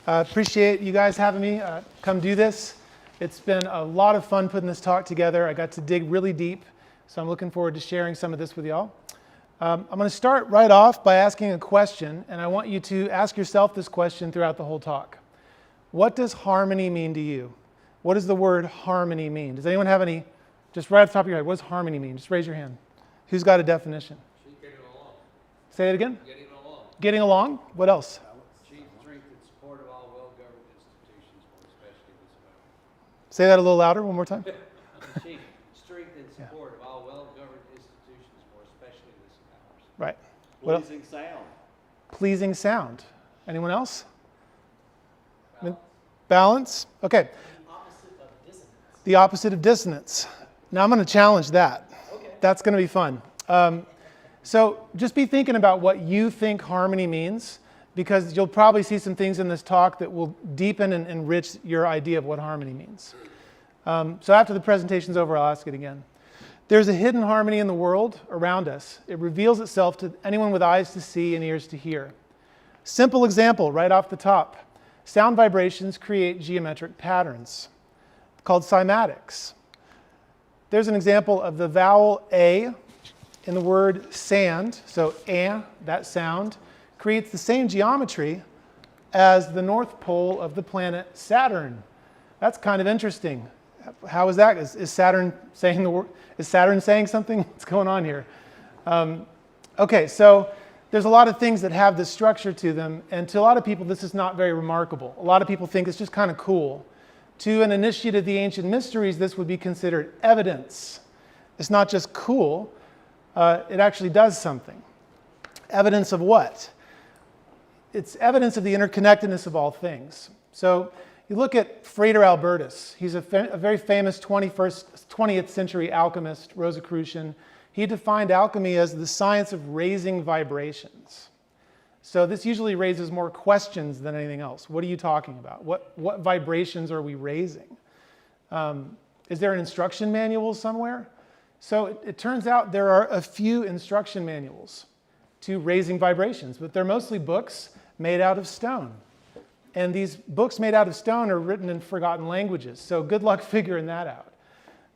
Appreciate you guys having me come do this. It's been a lot of fun putting this talk together. I got to dig really deep, so I'm looking forward to sharing some of this with y'all. I'm going to start right off by asking a question, and I want you to ask yourself this question throughout the whole talk. What does harmony mean to you? What does the word harmony mean? Does anyone have any, just right off the top of your head, what does harmony mean? Just raise your hand. Who's got a definition? Getting along. Say it again. Getting along. Getting along? What else? Achieve strength and support of all well-governed institutions, more especially this power. Say that a little louder one more time. Achieve strength and support of all well-governed institutions, more especially this powers. Right. What else? Pleasing sound. Pleasing sound. Anyone else? Balance? Okay. The opposite of dissonance. The opposite of dissonance. Now I'm going to challenge that. Okay. That's going to be fun. So just be thinking about what you think harmony means, because you'll probably see some things in this talk that will deepen and enrich your idea of what harmony means. So after the presentation's over, I'll ask it again. There's a hidden harmony in the world around us. It reveals itself to anyone with eyes to see and ears to hear. Simple example right off the top. Sound vibrations create geometric patterns called cymatics. There's an example of the vowel A in the word sand. So that sound, creates the same geometry as the north pole of the planet Saturn. That's kind of interesting. How is that? Is Saturn saying the word? Is Saturn saying something? What's going on here? Okay, so there's a lot of things that have this structure to them, and to a lot of people this is not very remarkable. A lot of people think it's just kind of cool. To an initiate of the ancient mysteries, this would be considered evidence. It's not just cool, it actually does something. Evidence of what? It's evidence of the interconnectedness of all things. So you look at Frater Albertus. He's a very famous 20th century alchemist, Rosicrucian. He defined alchemy as the science of raising vibrations. So this usually raises more questions than anything else. What are you talking about? What vibrations are we raising? Is there an instruction manual somewhere? So it turns out there are a few instruction manuals to raising vibrations, but they're mostly books made out of stone. And these books made out of stone are written in forgotten languages, so good luck figuring that out.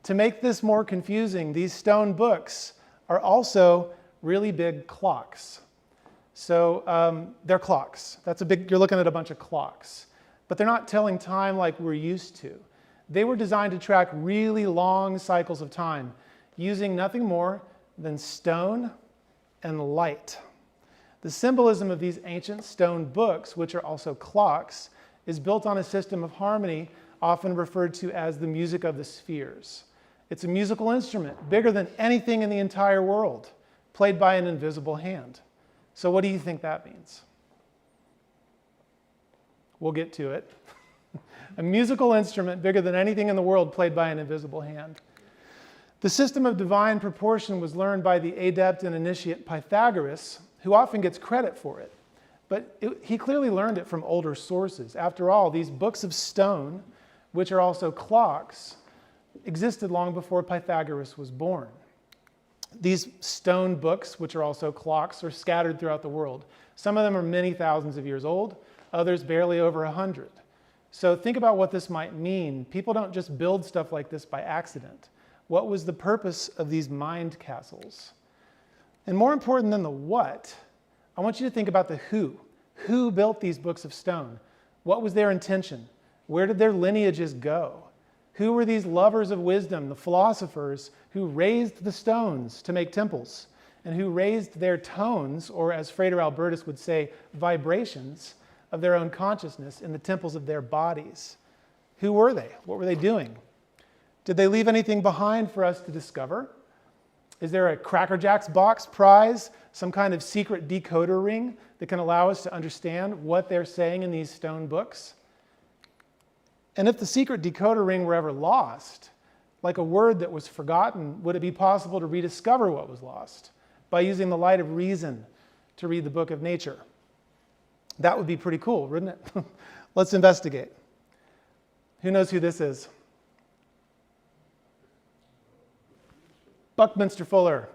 To make this more confusing, these stone books are also really big clocks. So they're clocks. You're looking at a bunch of clocks. But they're not telling time like we're used to. They were designed to track really long cycles of time using nothing more than stone and light. The symbolism of these ancient stone books, which are also clocks, is built on a system of harmony often referred to as the music of the spheres. It's a musical instrument bigger than anything in the entire world, played by an invisible hand. So what do you think that means? We'll get to it. A musical instrument bigger than anything in the world, played by an invisible hand. The system of divine proportion was learned by the adept and initiate Pythagoras, who often gets credit for it. But he clearly learned it from older sources. After all, these books of stone, which are also clocks, existed long before Pythagoras was born. These stone books, which are also clocks, are scattered throughout the world. Some of them are many thousands of years old, others barely over 100. So think about what this might mean. People don't just build stuff like this by accident. What was the purpose of these mind castles? And more important than the what, I want you to think about the who. Who built these books of stone? What was their intention? Where did their lineages go? Who were these lovers of wisdom, the philosophers, who raised the stones to make temples, and who raised their tones, or as Frater Albertus would say, vibrations of their own consciousness in the temples of their bodies? Who were they? What were they doing? Did they leave anything behind for us to discover? Is there a Cracker Jacks box prize, some kind of secret decoder ring that can allow us to understand what they're saying in these stone books? And if the secret decoder ring were ever lost, like a word that was forgotten, would it be possible to rediscover what was lost by using the light of reason to read the book of nature? That would be pretty cool, wouldn't it? Let's investigate. Who knows who this is? Buckminster Fuller.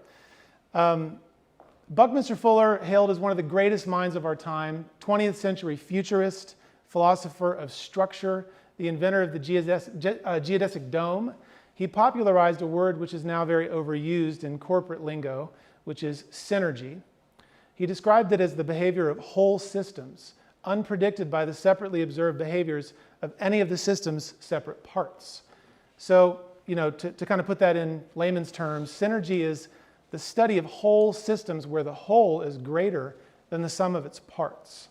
Buckminster Fuller, hailed as one of the greatest minds of our time, 20th century futurist, philosopher of structure, the inventor of the geodesic dome. He popularized a word which is now very overused in corporate lingo, which is synergy. He described it as the behavior of whole systems, unpredicted by the separately observed behaviors of any of the system's separate parts. So, to kind of put that in layman's terms, synergy is the study of whole systems where the whole is greater than the sum of its parts.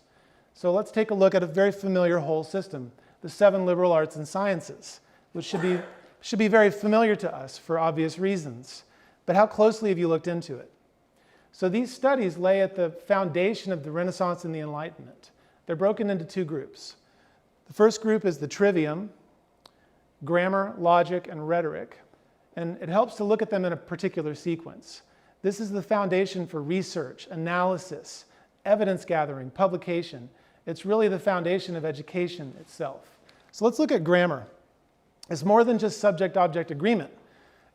So let's take a look at a very familiar whole system, the 7 liberal arts and sciences, which should be very familiar to us for obvious reasons. But how closely have you looked into it? So these studies lay at the foundation of the Renaissance and the Enlightenment. They're broken into 2 groups. The first group is the trivium, grammar, logic, and rhetoric. And it helps to look at them in a particular sequence. This is the foundation for research, analysis, evidence gathering, publication. It's really the foundation of education itself. So let's look at grammar. It's more than just subject-object agreement.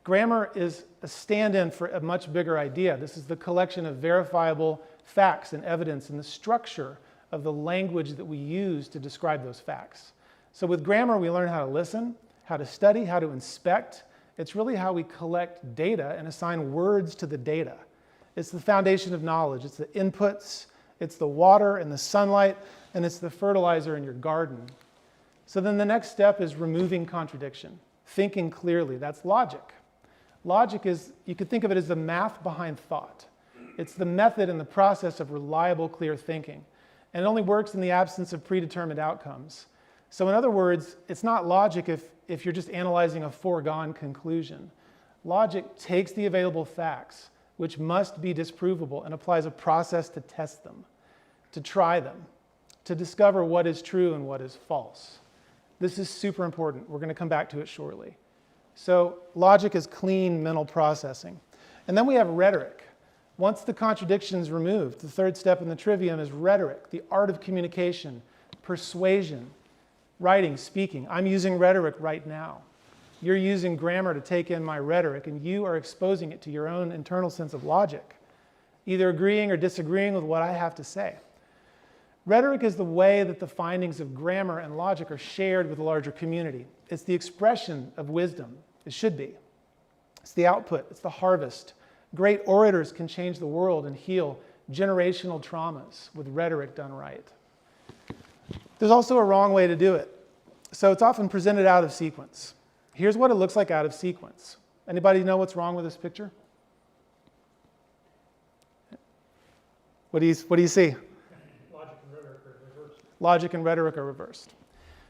Grammar is a stand-in for a much bigger idea. This is the collection of verifiable facts and evidence and the structure of the language that we use to describe those facts. So with grammar, we learn how to listen, how to study, how to inspect. It's really how we collect data and assign words to the data. It's the foundation of knowledge. It's the inputs, it's the water and the sunlight, and it's the fertilizer in your garden. So then the next step is removing contradiction, thinking clearly. That's logic. Logic is, you could think of it as the math behind thought. It's the method and the process of reliable, clear thinking. And it only works in the absence of predetermined outcomes. So in other words, it's not logic if you're just analyzing a foregone conclusion. Logic takes the available facts, which must be disprovable, and applies a process to test them, to try them, to discover what is true and what is false. This is super important. We're going to come back to it shortly. So logic is clean mental processing. And then we have rhetoric. Once the contradiction is removed, the third step in the trivium is rhetoric, the art of communication, persuasion, writing, speaking. I'm using rhetoric right now. You're using grammar to take in my rhetoric, and you are exposing it to your own internal sense of logic, either agreeing or disagreeing with what I have to say. Rhetoric is the way that the findings of grammar and logic are shared with the larger community. It's the expression of wisdom. It should be. It's the output. It's the harvest. Great orators can change the world and heal generational traumas with rhetoric done right. There's also a wrong way to do it. So it's often presented out of sequence. Here's what it looks like out of sequence. Anybody know what's wrong with this picture? What do you see? Logic and rhetoric are reversed.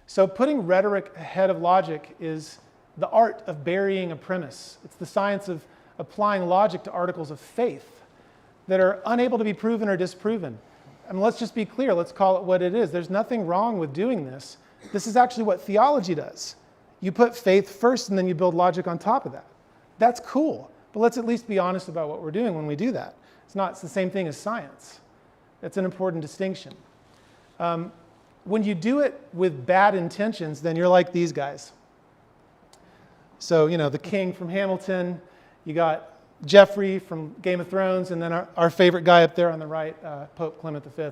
So putting rhetoric ahead of logic is the art of burying a premise. It's the science of applying logic to articles of faith that are unable to be proven or disproven. I mean, let's just be clear. Let's call it what it is. There's nothing wrong with doing this. This is actually what theology does. You put faith first and then you build logic on top of that. That's cool. But let's at least be honest about what we're doing when we do that. It's the same thing as science. That's an important distinction. When you do it with bad intentions, then you're like these guys. So, the king from Hamilton, you got Jeffrey from Game of Thrones, and then our favorite guy up there on the right, Pope Clement V.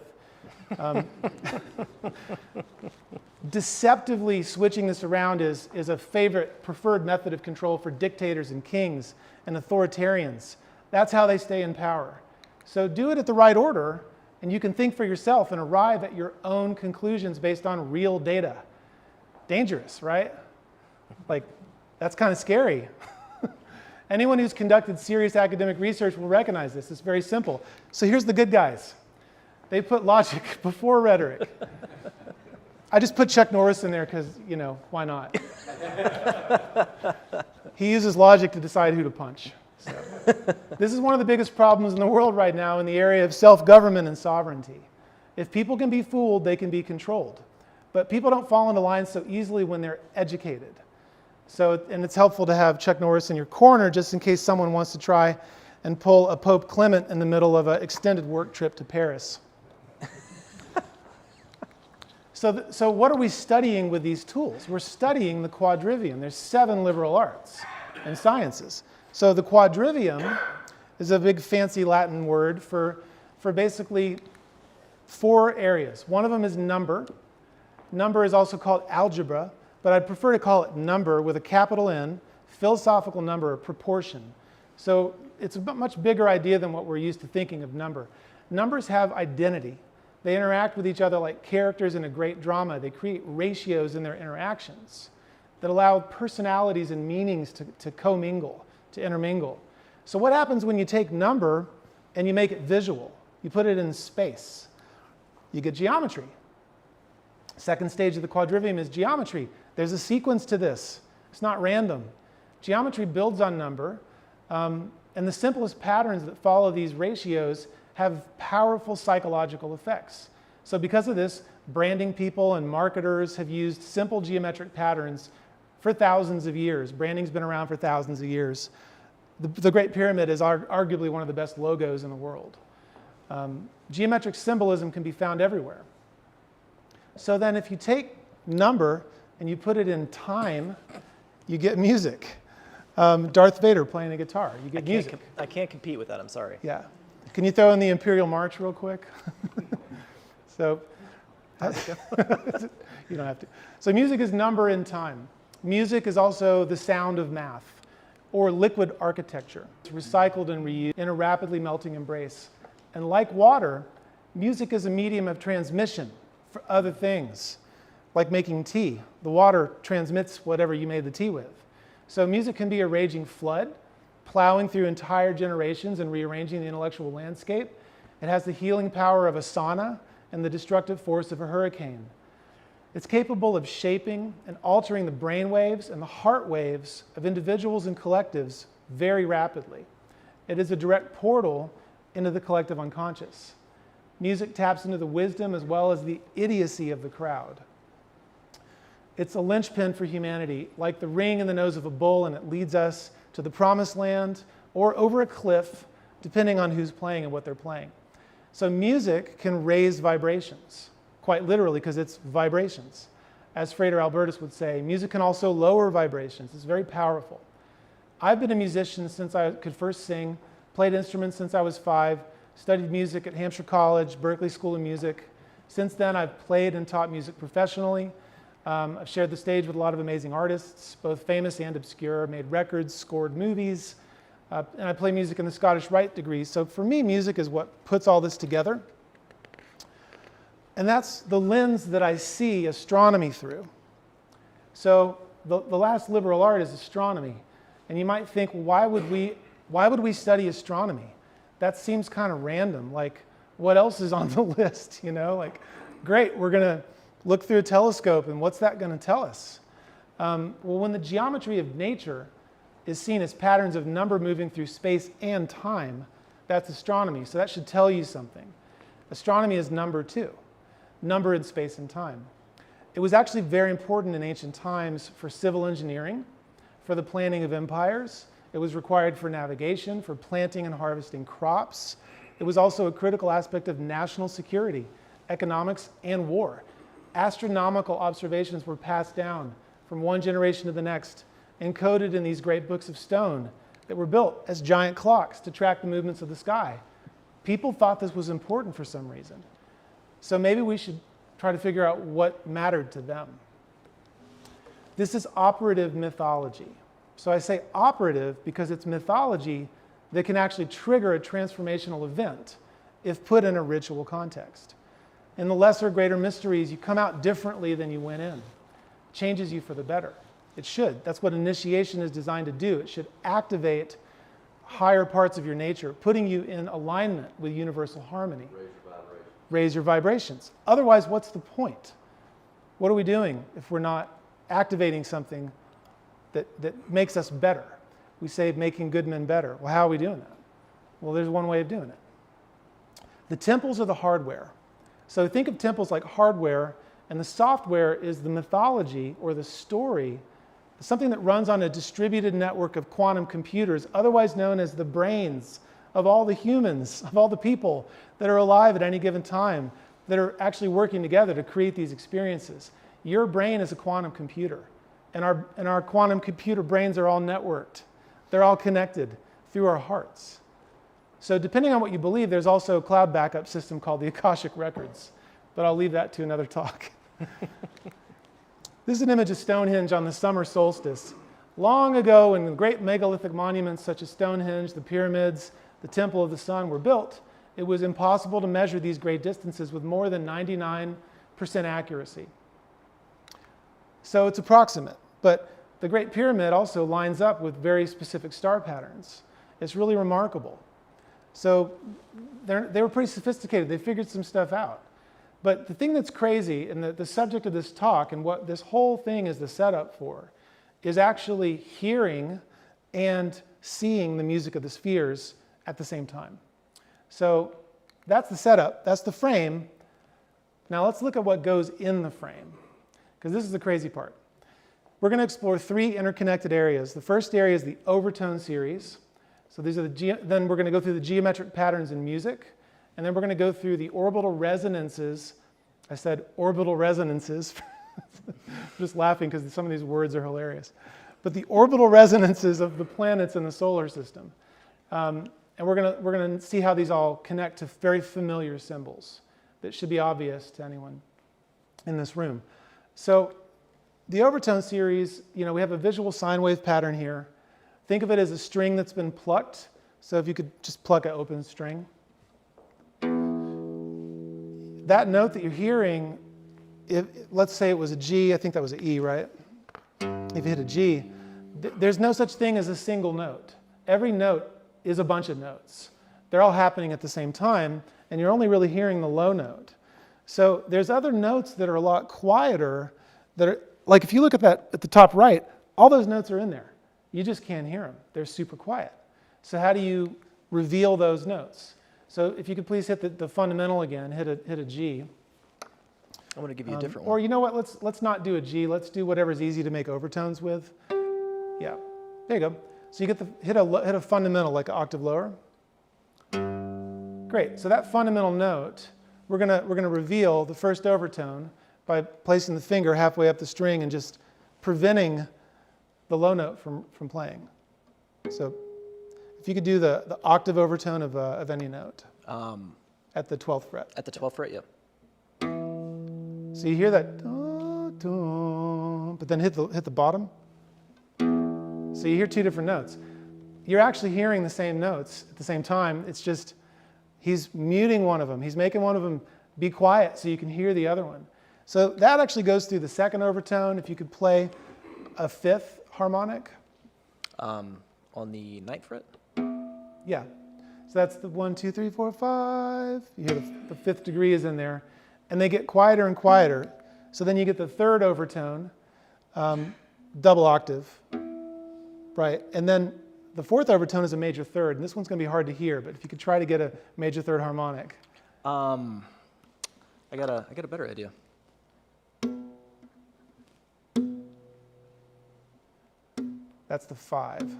Deceptively switching this around is a preferred method of control for dictators and kings and authoritarians. That's how they stay in power. So do it at the right order, and you can think for yourself and arrive at your own conclusions based on real data. Dangerous, right? That's kind of scary. Anyone who's conducted serious academic research will recognize this. It's very simple. So here's the good guys. They put logic before rhetoric. I just put Chuck Norris in there because, why not? He uses logic to decide who to punch. So, this is one of the biggest problems in the world right now in the area of self-government and sovereignty. If people can be fooled, they can be controlled. But people don't fall into line so easily when they're educated. And it's helpful to have Chuck Norris in your corner just in case someone wants to try and pull a Pope Clement in the middle of an extended work trip to Paris. So what are we studying with these tools? We're studying the quadrivium. There's 7 liberal arts and sciences. So the quadrivium is a big fancy Latin word for basically 4 areas. One of them is number. Number is also called algebra, but I'd prefer to call it number with a capital N, philosophical number, proportion. So it's a much bigger idea than what we're used to thinking of number. Numbers have identity. They interact with each other like characters in a great drama. They create ratios in their interactions that allow personalities and meanings to commingle, to intermingle. So what happens when you take number and you make it visual? You put it in space. You get geometry. Second stage of the quadrivium is geometry. There's a sequence to this. It's not random. Geometry builds on number, and the simplest patterns that follow these ratios have powerful psychological effects. So because of this, branding people and marketers have used simple geometric patterns for thousands of years. Branding's been around for thousands of years. The Great Pyramid is arguably one of the best logos in the world. Geometric symbolism can be found everywhere. So then if you take number and you put it in time, you get music. Darth Vader playing a guitar, you get music. I can't compete with that, I'm sorry. Yeah. Can you throw in the Imperial March real quick? So, you don't have to. So music is number in time. Music is also the sound of math, or liquid architecture. It's recycled and reused in a rapidly melting embrace. And like water, music is a medium of transmission for other things, like making tea. The water transmits whatever you made the tea with. So music can be a raging flood, plowing through entire generations and rearranging the intellectual landscape. It has the healing power of a sauna and the destructive force of a hurricane. It's capable of shaping and altering the brain waves and the heart waves of individuals and collectives very rapidly. It is a direct portal into the collective unconscious. Music taps into the wisdom as well as the idiocy of the crowd. It's a linchpin for humanity, like the ring in the nose of a bull, and it leads us to the promised land or over a cliff, depending on who's playing and what they're playing. So music can raise vibrations, quite literally, because it's vibrations. As Frater Albertus would say, music can also lower vibrations. It's very powerful. I've been a musician since I could first sing, played instruments since I was 5, studied music at Hampshire College, Berklee School of Music. Since then, I've played and taught music professionally. I've shared the stage with a lot of amazing artists, both famous and obscure, made records, scored movies, and I play music in the Scottish Rite degree. So for me, music is what puts all this together. And that's the lens that I see astronomy through. So the last liberal art is astronomy. And you might think, why would we study astronomy? That seems kind of random. Like, what else is on the list? You know, like, great, we're going to look through a telescope, and what's that going to tell us? Well, when the geometry of nature is seen as patterns of number moving through space and time, that's astronomy. So that should tell you something. Astronomy is number too, number in space and time. It was actually very important in ancient times for civil engineering, for the planning of empires. It was required for navigation, for planting and harvesting crops. It was also a critical aspect of national security, economics, and war. Astronomical observations were passed down from one generation to the next, encoded in these great books of stone that were built as giant clocks to track the movements of the sky. People thought this was important for some reason. So maybe we should try to figure out what mattered to them. This is operative mythology. So I say operative because it's mythology that can actually trigger a transformational event if put in a ritual context. In the lesser, greater mysteries, you come out differently than you went in. It changes you for the better. It should. That's what initiation is designed to do. It should activate higher parts of your nature, putting you in alignment with universal harmony. Raise your vibrations. Otherwise, what's the point? What are we doing if we're not activating something that makes us better? We say making good men better. Well, how are we doing that? Well, there's one way of doing it. The temples are the hardware. So think of temples like hardware, and the software is the mythology or the story, something that runs on a distributed network of quantum computers, otherwise known as the brains of all the humans, of all the people that are alive at any given time, that are actually working together to create these experiences. Your brain is a quantum computer, and our quantum computer brains are all networked. They're all connected through our hearts. So depending on what you believe, there's also a cloud backup system called the Akashic Records, but I'll leave that to another talk. This is an image of Stonehenge on the summer solstice. Long ago, when the great megalithic monuments such as Stonehenge, the pyramids, the Temple of the Sun were built, it was impossible to measure these great distances with more than 99% accuracy. So it's approximate, but the Great Pyramid also lines up with very specific star patterns. It's really remarkable. So they were pretty sophisticated. They figured some stuff out. But the thing that's crazy, and the subject of this talk, and what this whole thing is the setup for, is actually hearing and seeing the music of the spheres at the same time. So that's the setup, that's the frame. Now let's look at what goes in the frame, because this is the crazy part. We're going to explore three interconnected areas. The first area is the overtone series. So these are then we're going to go through the geometric patterns in music, and then we're going to go through the orbital resonances. I said orbital resonances. I'm just laughing because some of these words are hilarious. But the orbital resonances of the planets in the solar system. And we're going to see how these all connect to very familiar symbols that should be obvious to anyone in this room. So the overtone series, we have a visual sine wave pattern here. Think of it as a string that's been plucked. So if you could just pluck an open string. That note that you're hearing, let's say it was a G, I think that was an E, right? If you hit a G, there's no such thing as a single note. Every note is a bunch of notes. They're all happening at the same time, and you're only really hearing the low note. So there's other notes that are a lot quieter, that are, like if you look at that at the top right, all those notes are in there. You just can't hear them. They're super quiet. So how do you reveal those notes? So if you could please hit the fundamental again, hit a G. I'm going to give you a different one. Or you know what, let's not do a G. Let's do whatever's easy to make overtones with. Yeah, there you go. So you get hit a fundamental, like an octave lower. Great, so that fundamental note, we're gonna reveal the first overtone by placing the finger halfway up the string and just preventing the low note from playing. So if you could do the octave overtone of any note at the 12th fret. At the 12th fret, yep. So you hear that, but then hit the bottom. So you hear two different notes. You're actually hearing the same notes at the same time. It's just he's muting one of them. He's making one of them be quiet so you can hear the other one. So that actually goes through the second overtone. If you could play a fifth harmonic. On the 9th fret? Yeah. So that's the 1, 2, 3, 4, 5. You hear the fifth degree is in there. And they get quieter and quieter. So then you get the third overtone, double octave. Right. And then the fourth overtone is a major third. And this one's going to be hard to hear. But if you could try to get a major third harmonic. I got a better idea. That's the 5.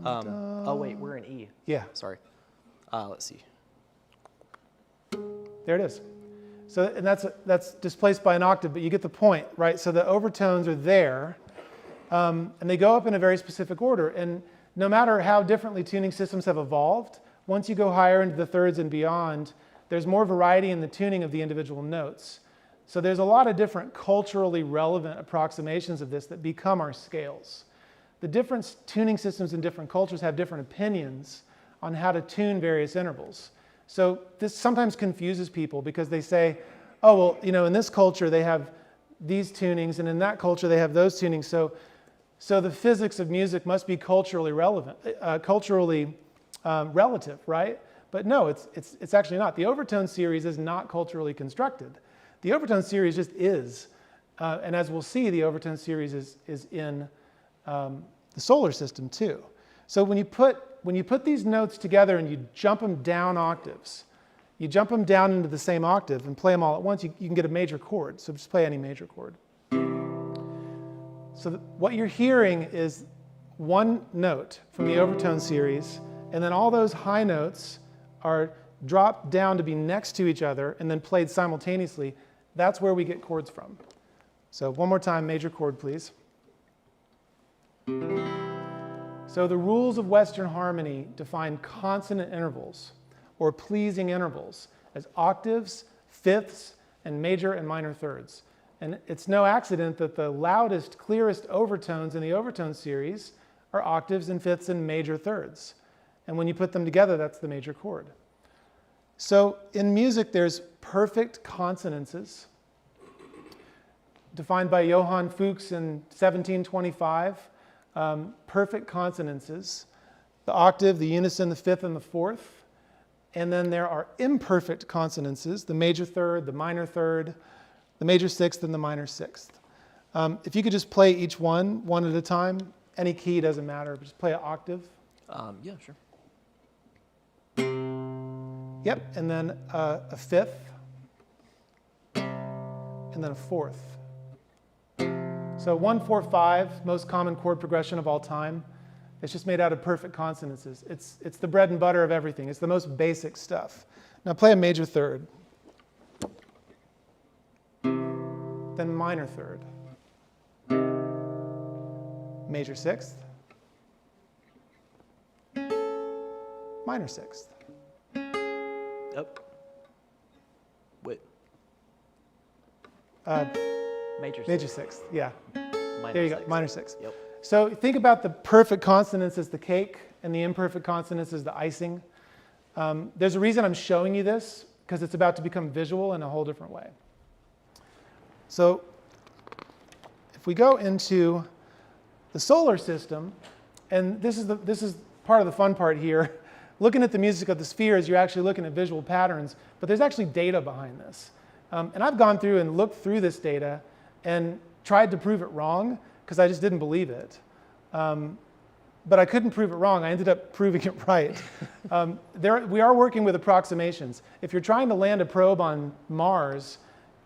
Oh wait, we're in E. Yeah. Sorry. Let's see. There it is. So, and that's displaced by an octave, but you get the point, right? So the overtones are there, and they go up in a very specific order. And no matter how differently tuning systems have evolved, once you go higher into the thirds and beyond, there's more variety in the tuning of the individual notes. So there's a lot of different culturally relevant approximations of this that become our scales. The different tuning systems in different cultures have different opinions on how to tune various intervals. So this sometimes confuses people because they say, oh, well, in this culture they have these tunings, and in that culture they have those tunings. So the physics of music must be culturally relevant, relative, right? But no, it's actually not. The overtone series is not culturally constructed. The overtone series just is. And as we'll see, the overtone series is in the solar system too. So when you put these notes together and you jump them down octaves, you jump them down into the same octave and play them all at once, you can get a major chord. So just play any major chord. So what you're hearing is one note from the overtone series, and then all those high notes are dropped down to be next to each other and then played simultaneously. That's where we get chords from. So one more time, major chord, please. So the rules of Western harmony define consonant intervals or pleasing intervals as octaves, fifths, and major and minor thirds. And it's no accident that the loudest, clearest overtones in the overtone series are octaves and fifths and major thirds. And when you put them together, that's the major chord. So in music, there's perfect consonances, defined by Johann Fuchs in 1725. Perfect consonances, the octave, the unison, the fifth, and the fourth. And then there are imperfect consonances, the major third, the minor third, the major sixth, and the minor sixth. If you could just play each one at a time, any key doesn't matter, just play an octave. Yeah, sure. Yep, and then a fifth, and then a fourth. So 1, 4, 5, most common chord progression of all time. It's just made out of perfect consonances. It's the bread and butter of everything. It's the most basic stuff. Now play a major third, then minor third, major sixth, minor sixth. Oh. Wait. Major sixth, yeah. Minor There you go, sixth. minor sixth. Yep. So think about the perfect consonants as the cake and the imperfect consonants as the icing. There's a reason I'm showing you this, because it's about to become visual in a whole different way. So if we go into the solar system, and this is part of the fun part here, looking at the music of the spheres, you're actually looking at visual patterns, but there's actually data behind this. And I've gone through and looked through this data and tried to prove it wrong, because I just didn't believe it. But I couldn't prove it wrong. I ended up proving it right. We are working with approximations. If you're trying to land a probe on Mars,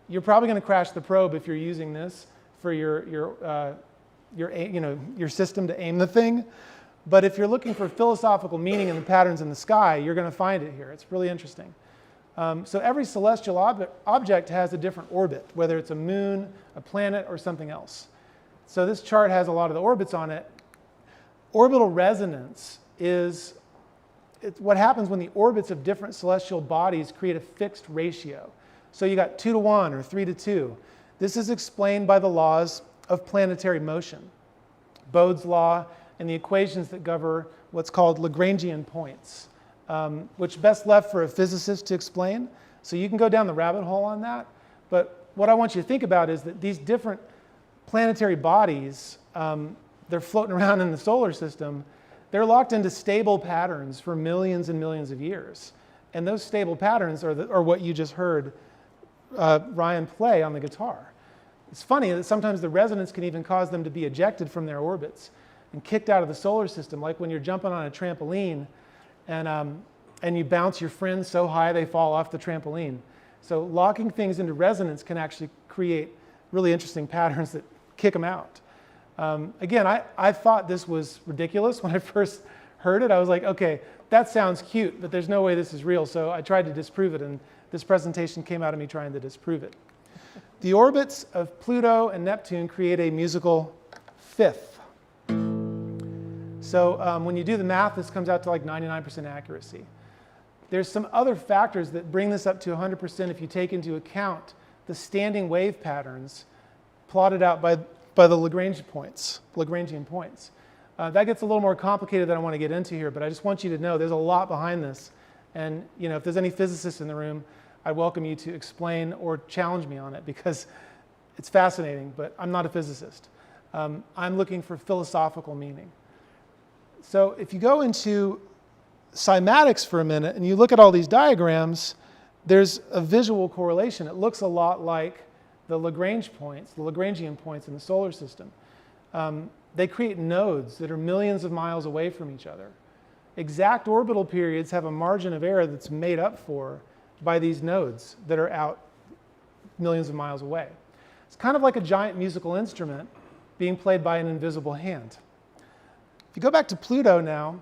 you're probably going to crash the probe if you're using this for your system to aim the thing. But if you're looking for philosophical meaning in the patterns in the sky, you're going to find it here. It's really interesting. So every celestial object has a different orbit, whether it's a moon, a planet, or something else. So this chart has a lot of the orbits on it. Orbital resonance is what happens when the orbits of different celestial bodies create a fixed ratio. So you got 2 to 1 or 3 to 2. This is explained by the laws of planetary motion, Bode's law, and the equations that govern what's called Lagrangian points, which best left for a physicist to explain. So you can go down the rabbit hole on that. But what I want you to think about is that these different planetary bodies, they're floating around in the solar system. They're locked into stable patterns for millions and millions of years. And those stable patterns are what you just heard Ryan play on the guitar. It's funny that sometimes the resonance can even cause them to be ejected from their orbits and kicked out of the solar system, like when you're jumping on a trampoline and you bounce your friends so high they fall off the trampoline. So locking things into resonance can actually create really interesting patterns that kick them out. Again, I thought this was ridiculous when I first heard it. I was like, okay, that sounds cute, but there's no way this is real. So I tried to disprove it, and this presentation came out of me trying to disprove it. The orbits of Pluto and Neptune create a musical fifth. So when you do the math, this comes out to like 99% accuracy. There's some other factors that bring this up to 100% if you take into account the standing wave patterns plotted out by the Lagrangian points. That gets a little more complicated than I want to get into here, but I just want you to know there's a lot behind this. And if there's any physicists in the room, I welcome you to explain or challenge me on it, because it's fascinating, but I'm not a physicist. I'm looking for philosophical meaning. So if you go into cymatics for a minute and you look at all these diagrams, there's a visual correlation. It looks a lot like the Lagrangian points in the solar system. They create nodes that are millions of miles away from each other. Exact orbital periods have a margin of error that's made up for by these nodes that are out millions of miles away. It's kind of like a giant musical instrument being played by an invisible hand. If you go back to Pluto now,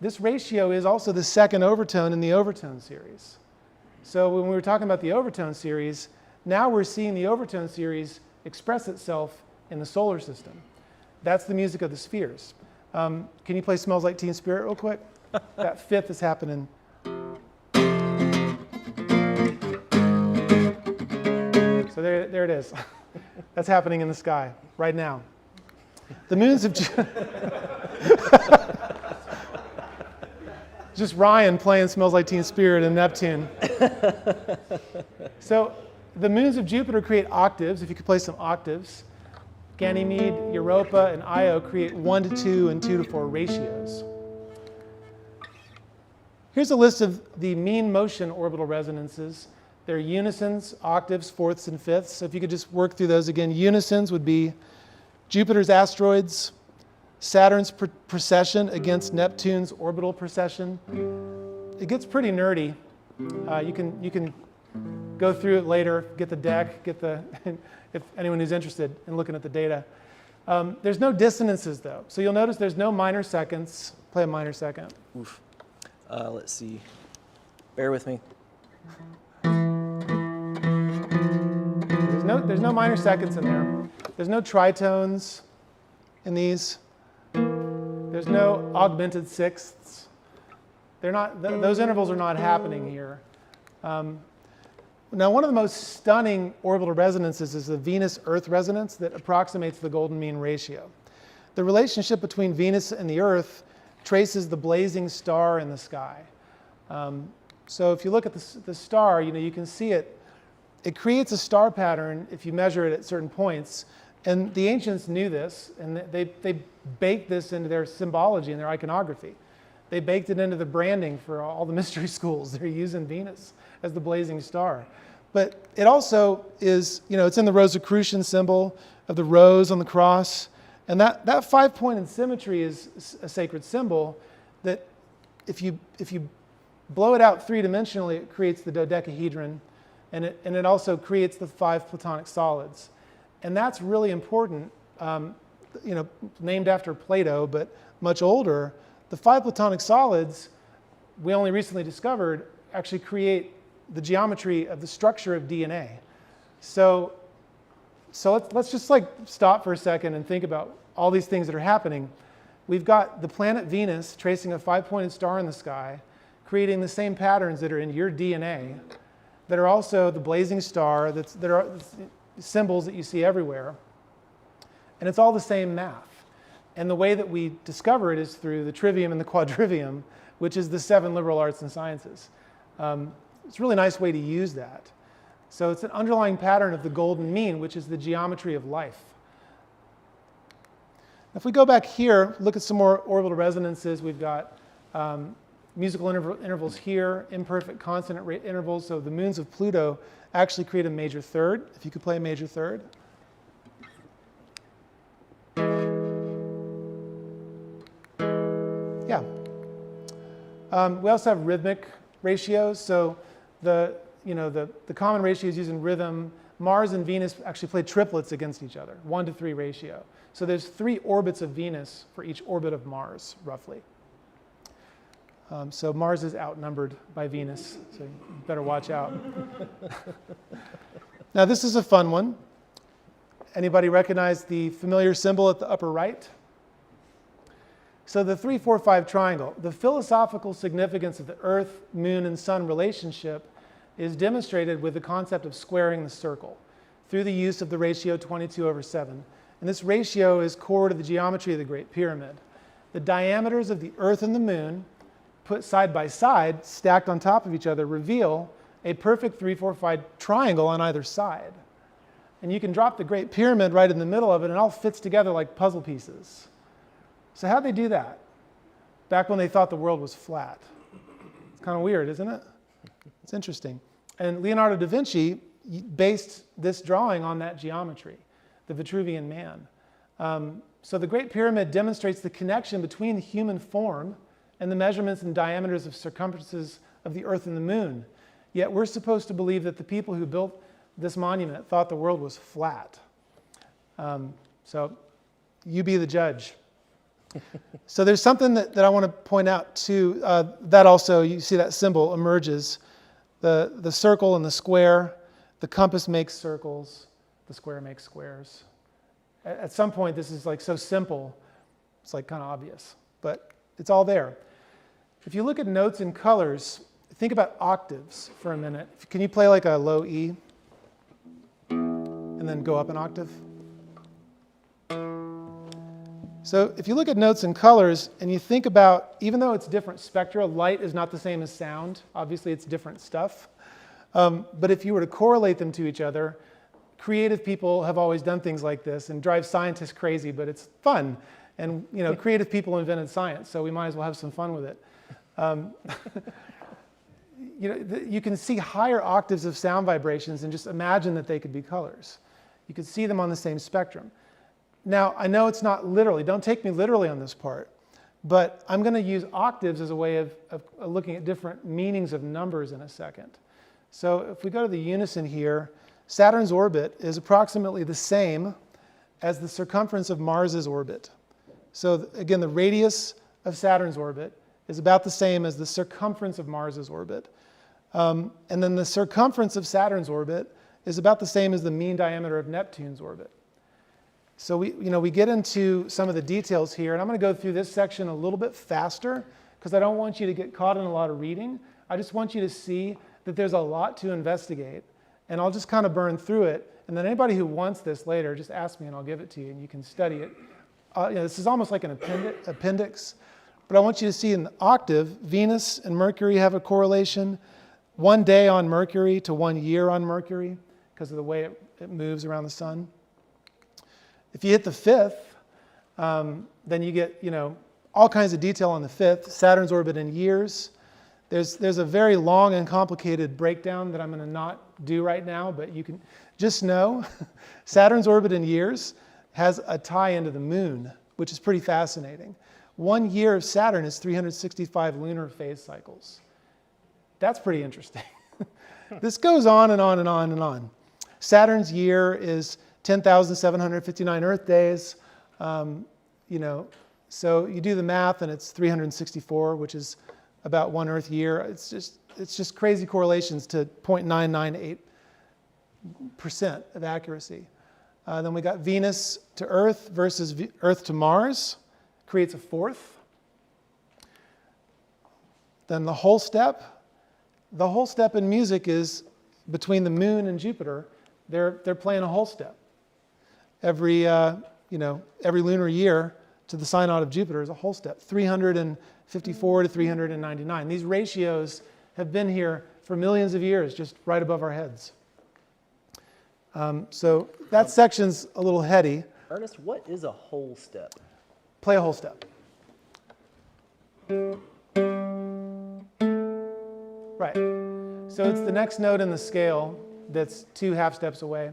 this ratio is also the second overtone in the overtone series. So when we were talking about the overtone series, now we're seeing the overtone series express itself in the solar system. That's the music of the spheres. Can you play Smells Like Teen Spirit real quick? That fifth is happening. So there it is. That's happening in the sky right now. The moons of just Ryan playing Smells Like Teen Spirit in Neptune. So the moons of Jupiter create octaves. If you could play some octaves, Ganymede, Europa, and Io create 1:2 and 2:4 ratios. Here's a list of the mean motion orbital resonances. They're unisons, octaves, fourths, and fifths. So if you could just work through those again. Unisons would be Jupiter's asteroids, Saturn's precession against Neptune's orbital precession. It gets pretty nerdy. You can go through it later, get the deck, if anyone who's interested in looking at the data. There's no dissonances though. So you'll notice there's no minor seconds. Play a minor second. Oof. Let's see. Bear with me. There's no minor seconds in there. There's no tritones in these. There's no augmented sixths. They're not. Those intervals are not happening here. Now, one of the most stunning orbital resonances is the Venus-Earth resonance that approximates the golden mean ratio. The relationship between Venus and the Earth traces the blazing star in the sky. So if you look at the star, you can see it. It creates a star pattern if you measure it at certain points. And the ancients knew this, and they baked this into their symbology and their iconography. They baked it into the branding for all the mystery schools. They're using Venus as the blazing star. But it also is, it's in the Rosicrucian symbol of the rose on the cross. And that 5-point symmetry is a sacred symbol that if you blow it out three-dimensionally, it creates the dodecahedron, and it also creates the 5 Platonic solids. And that's really important, named after Plato, but much older. The 5 Platonic solids, we only recently discovered, actually create the geometry of the structure of DNA. So let's just stop for a second and think about all these things that are happening. We've got the planet Venus tracing a 5-pointed star in the sky, creating the same patterns that are in your DNA, that are also the blazing star, that are symbols that you see everywhere. And it's all the same math. And the way that we discover it is through the trivium and the quadrivium, which is the 7 liberal arts and sciences. It's a really nice way to use that. So it's an underlying pattern of the golden mean, which is the geometry of life. If we go back here, look at some more orbital resonances. We've got musical intervals here, imperfect consonant rate intervals. So the moons of Pluto actually create a major third. If you could play a major third. Yeah. We also have rhythmic ratios. So the common ratios used in rhythm, Mars and Venus actually play triplets against each other, 1-to-3 ratio. So there's 3 orbits of Venus for each orbit of Mars, roughly. So Mars is outnumbered by Venus, so you better watch out. Now this is a fun one. Anybody recognize the familiar symbol at the upper right? So the 3-4-5 triangle, the philosophical significance of the Earth, Moon, and Sun relationship is demonstrated with the concept of squaring the circle through the use of the ratio 22/7. And this ratio is core to the geometry of the Great Pyramid. The diameters of the Earth and the Moon, put side by side, stacked on top of each other, reveal a perfect 3-4-5 triangle on either side. And you can drop the Great Pyramid right in the middle of it, and it all fits together like puzzle pieces. So how'd they do that? Back when they thought the world was flat. It's kind of weird, isn't it? It's interesting. And Leonardo da Vinci based this drawing on that geometry, the Vitruvian Man. So the Great Pyramid demonstrates the connection between the human form and the measurements and diameters of circumferences of the Earth and the Moon. Yet we're supposed to believe that the people who built this monument thought the world was flat. So you be the judge. So there's something that I want to point out too. That also, you see that symbol emerges. The circle and the square. The compass makes circles. The square makes squares. At some point, this is so simple, it's kind of obvious. But it's all there. If you look at notes and colors, think about octaves for a minute. Can you play a low E? then go up an octave. So if you look at notes and colors and you think about, even though it's different spectra, light is not the same as sound. Obviously, it's different stuff. But if you were to correlate them to each other, creative people have always done things like this and drive scientists crazy, but it's fun. And creative people invented science, so we might as well have some fun with it. You can see higher octaves of sound vibrations and just imagine that they could be colors. You could see them on the same spectrum. Now, I know it's not literally, don't take me literally on this part, but I'm going to use octaves as a way of looking at different meanings of numbers in a second. So if we go to the unison here, Saturn's orbit is approximately the same as the circumference of Mars's orbit. So again, the radius of Saturn's orbit is about the same as the circumference of Mars's orbit. And then the circumference of Saturn's orbit is about the same as the mean diameter of Neptune's orbit. So we get into some of the details here, and I'm going to go through this section a little bit faster because I don't want you to get caught in a lot of reading. I just want you to see that there's a lot to investigate, and I'll just kind of burn through it. And then anybody who wants this later, just ask me and I'll give it to you, and you can study it. This is almost like an appendix, but I want you to see in the octave, Venus and Mercury have a correlation. 1 day on Mercury to 1 year on Mercury because of the way it moves around the sun. If you hit the fifth, then you get all kinds of detail on the fifth. Saturn's orbit in years. There's a very long and complicated breakdown that I'm going to not do right now, but you can just know Saturn's orbit in years has a tie into the moon, which is pretty fascinating. 1 year of Saturn is 365 lunar phase cycles. That's pretty interesting. This goes on and on and on and on. Saturn's year is 10,759 Earth days. So you do the math and it's 364, which is about 1 Earth year. It's just crazy correlations to 0.998% of accuracy. Then we got Venus to Earth versus Earth to Mars, creates a fourth. Then the whole step in music is between the Moon and Jupiter. They're playing a whole step. Every lunar year to the synod of Jupiter is a whole step, 354 to 399. These ratios have been here for millions of years, just right above our heads. So that section's a little heady. Ernest, what is a whole step? Play a whole step. Right. So it's the next note in the scale that's 2 half steps away.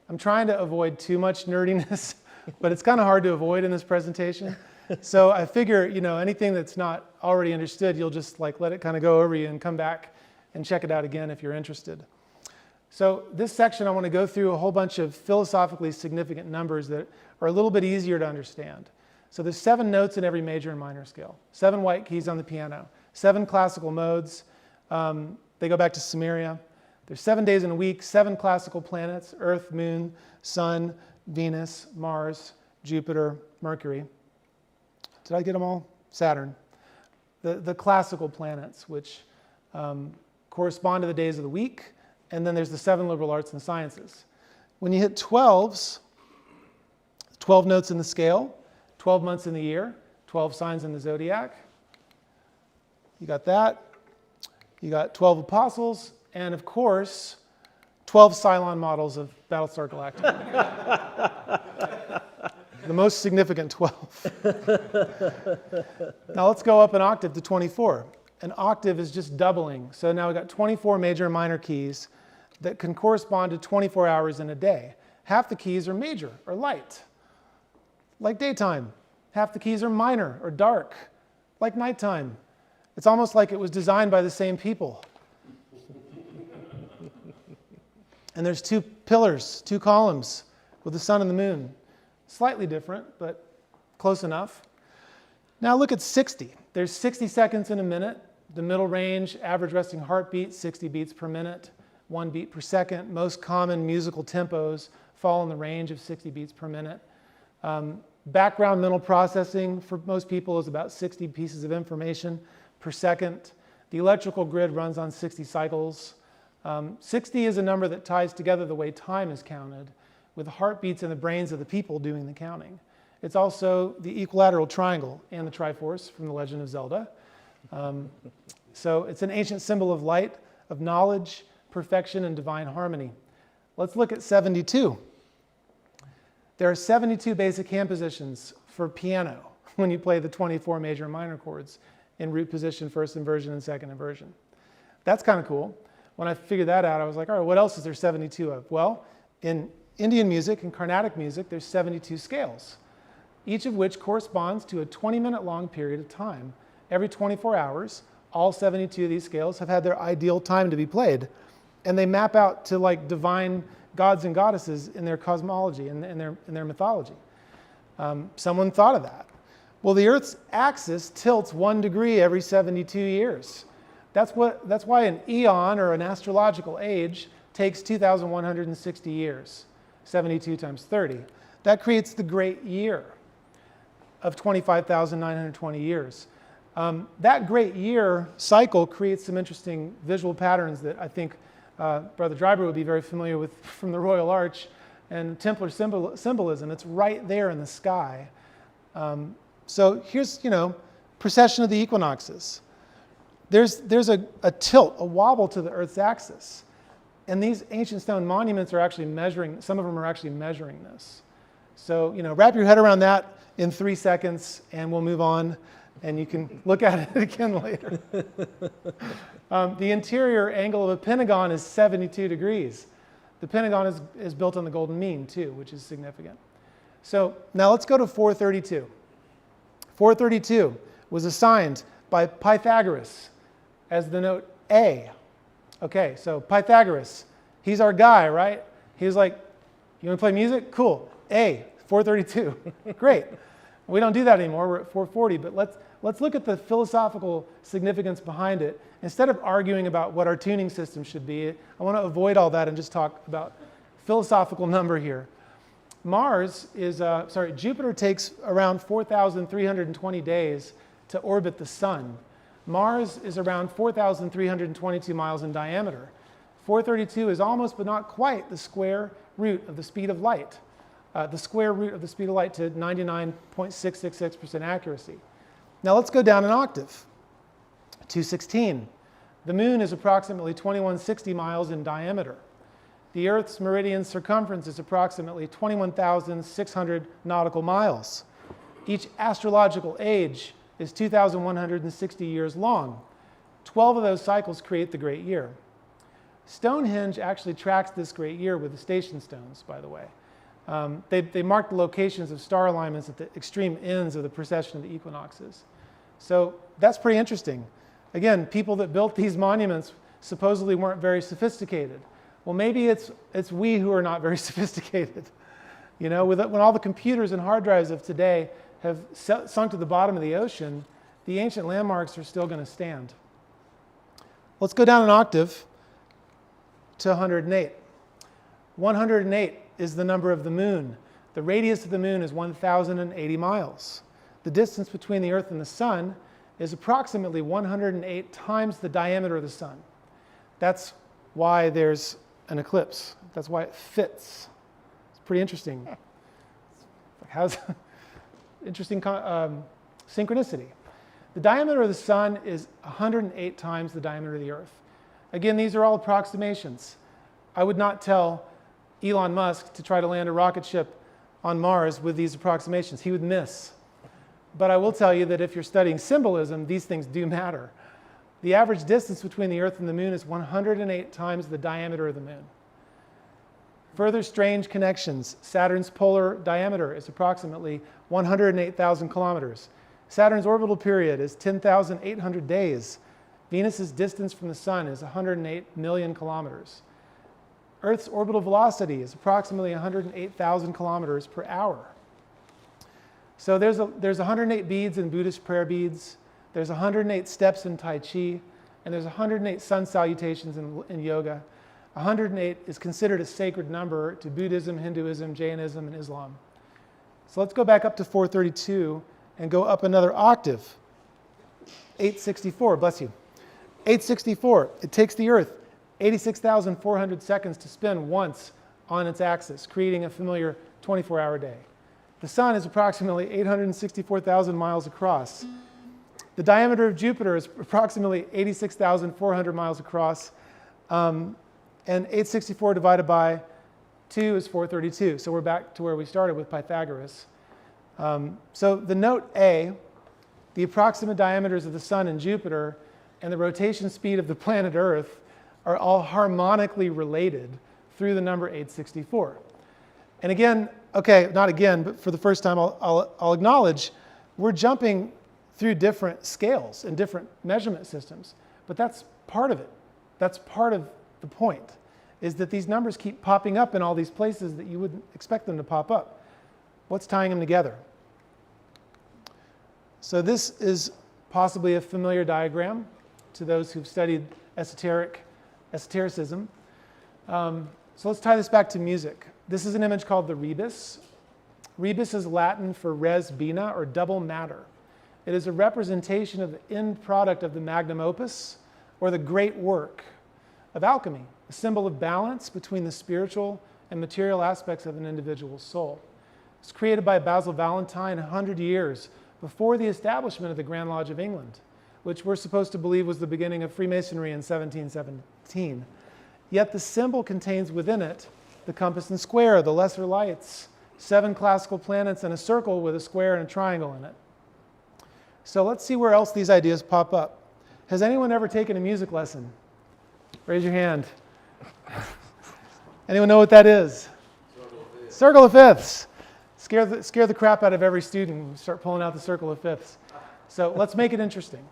I'm trying to avoid too much nerdiness, but it's kind of hard to avoid in this presentation. So I figure, anything that's not already understood, you'll just let it kind of go over you and come back and check it out again if you're interested. So this section, I want to go through a whole bunch of philosophically significant numbers that are a little bit easier to understand. So there's 7 notes in every major and minor scale, 7 white keys on the piano, 7 classical modes. They go back to Sumeria. There's 7 days in a week, 7 classical planets, Earth, Moon, Sun, Venus, Mars, Jupiter, Mercury. Did I get them all? Saturn. The classical planets, which correspond to the days of the week. And then there's the 7 liberal arts and sciences. When you hit 12s, 12 notes in the scale, 12 months in the year, 12 signs in the zodiac. You got that. You got 12 apostles, and of course, 12 Cylon models of Battlestar Galactica. The most significant 12. Now let's go up an octave to 24. An octave is just doubling. So now we've got 24 major and minor keys that can correspond to 24 hours in a day. Half the keys are major or light, like daytime. Half the keys are minor or dark, like nighttime. It's almost like it was designed by the same people. And there's 2 pillars, 2 columns with the sun and the moon. Slightly different, but close enough. Now look at 60. There's 60 seconds in a minute. The middle range, average resting heartbeat, 60 beats per minute, 1 beat per second. Most common musical tempos fall in the range of 60 beats per minute. Background mental processing for most people is about 60 pieces of information per second. The electrical grid runs on 60 cycles. 60 is a number that ties together the way time is counted, with heartbeats in the brains of the people doing the counting. It's also the equilateral triangle and the Triforce from The Legend of Zelda. So it's an ancient symbol of light, of knowledge, perfection, and divine harmony. Let's look at 72. There are 72 basic hand positions for piano when you play the 24 major and minor chords in root position, first inversion, and second inversion. That's kind of cool. When I figured that out, I was like, all right, what else is there 72 of? Well, in Indian music and Carnatic music, there's 72 scales, each of which corresponds to a 20-minute long period of time. Every 24 hours, all 72 of these scales have had their ideal time to be played. And they map out to like divine gods and goddesses in their cosmology, in their mythology. Someone thought of that. Well, the Earth's axis tilts 1 degree every 72 years. That's why an eon, or an astrological age, takes 2,160 years, 72 times 30. That creates the great year of 25,920 years. That great year cycle creates some interesting visual patterns that I think Brother Dryber would be very familiar with from the Royal Arch and Templar symbolism. It's right there in the sky. So here's, precession of the equinoxes. There's a tilt, a wobble to the Earth's axis. And these ancient stone monuments are actually measuring, some of them are actually measuring this. So, wrap your head around that in 3 seconds and we'll move on and you can look at it again later. The interior angle of a pentagon is 72 degrees. The pentagon is built on the golden mean too, which is significant. So now let's go to 432. 432 was assigned by Pythagoras as the note A. Okay, so Pythagoras, he's our guy, right? He was like, you want to play music? Cool. A, 432. Great. We don't do that anymore. We're at 440, but let's look at the philosophical significance behind it. Instead of arguing about what our tuning system should be, I want to avoid all that and just talk about philosophical number here. Jupiter takes around 4,320 days to orbit the sun. Mars is around 4,322 miles in diameter. 432 is almost but not quite the square root of the speed of light. The square root of the speed of light to 99.666% accuracy. Now let's go down an octave. 216. The moon is approximately 2160 miles in diameter. The Earth's meridian circumference is approximately 21,600 nautical miles. Each astrological age is 2,160 years long. 12 of those cycles create the great year. Stonehenge actually tracks this great year with the station stones, by the way. They mark the locations of star alignments at the extreme ends of the precession of the equinoxes. So that's pretty interesting. Again, people that built these monuments supposedly weren't very sophisticated. Well, maybe it's we who are not very sophisticated. When all the computers and hard drives of today have sunk to the bottom of the ocean, the ancient landmarks are still going to stand. Let's go down an octave to 108. 108 is the number of the moon. The radius of the moon is 1,080 miles. The distance between the Earth and the sun is approximately 108 times the diameter of the sun. That's why there's an eclipse. That's why it fits. It's pretty interesting. How's interesting synchronicity. The diameter of the sun is 108 times the diameter of the Earth. Again, these are all approximations. I would not tell Elon Musk to try to land a rocket ship on Mars with these approximations. He would miss. But I will tell you that if you're studying symbolism, these things do matter. The average distance between the Earth and the moon is 108 times the diameter of the moon. Further strange connections. Saturn's polar diameter is approximately 108,000 kilometers. Saturn's orbital period is 10,800 days. Venus's distance from the sun is 108 million kilometers. Earth's orbital velocity is approximately 108,000 kilometers per hour. So there's 108 beads in Buddhist prayer beads. There's 108 steps in Tai Chi, and there's 108 sun salutations in yoga. 108 is considered a sacred number to Buddhism, Hinduism, Jainism, and Islam. So let's go back up to 432 and go up another octave. 864, bless you. 864, it takes the Earth 86,400 seconds to spin once on its axis, creating a familiar 24-hour day. The sun is approximately 864,000 miles across. The diameter of Jupiter is approximately 86,400 miles across, and 864 divided by 2 is 432. So we're back to where we started with Pythagoras. So the note A, the approximate diameters of the sun and Jupiter, and the rotation speed of the planet Earth are all harmonically related through the number 864. And again, okay, not again, but for the first time I'll acknowledge we're jumping through different scales and different measurement systems, but that's part of it. That's part of the point, is that these numbers keep popping up in all these places that you wouldn't expect them to pop up. What's tying them together? So this is possibly a familiar diagram to those who've studied esotericism. So let's tie this back to music. This is an image called the rebus. Rebus is Latin for res bina, or double matter. It is a representation of the end product of the magnum opus, or the great work of alchemy, a symbol of balance between the spiritual and material aspects of an individual's soul. It was created by Basil Valentine 100 years before the establishment of the Grand Lodge of England, which we're supposed to believe was the beginning of Freemasonry in 1717. Yet the symbol contains within it the compass and square, the lesser lights, 7 classical planets, and a circle with a square and a triangle in it. So let's see where else these ideas pop up. Has anyone ever taken a music lesson? Raise your hand. Anyone know what that is? Circle of fifths. Scare the crap out of every student. Start pulling out the circle of fifths. So let's make it interesting.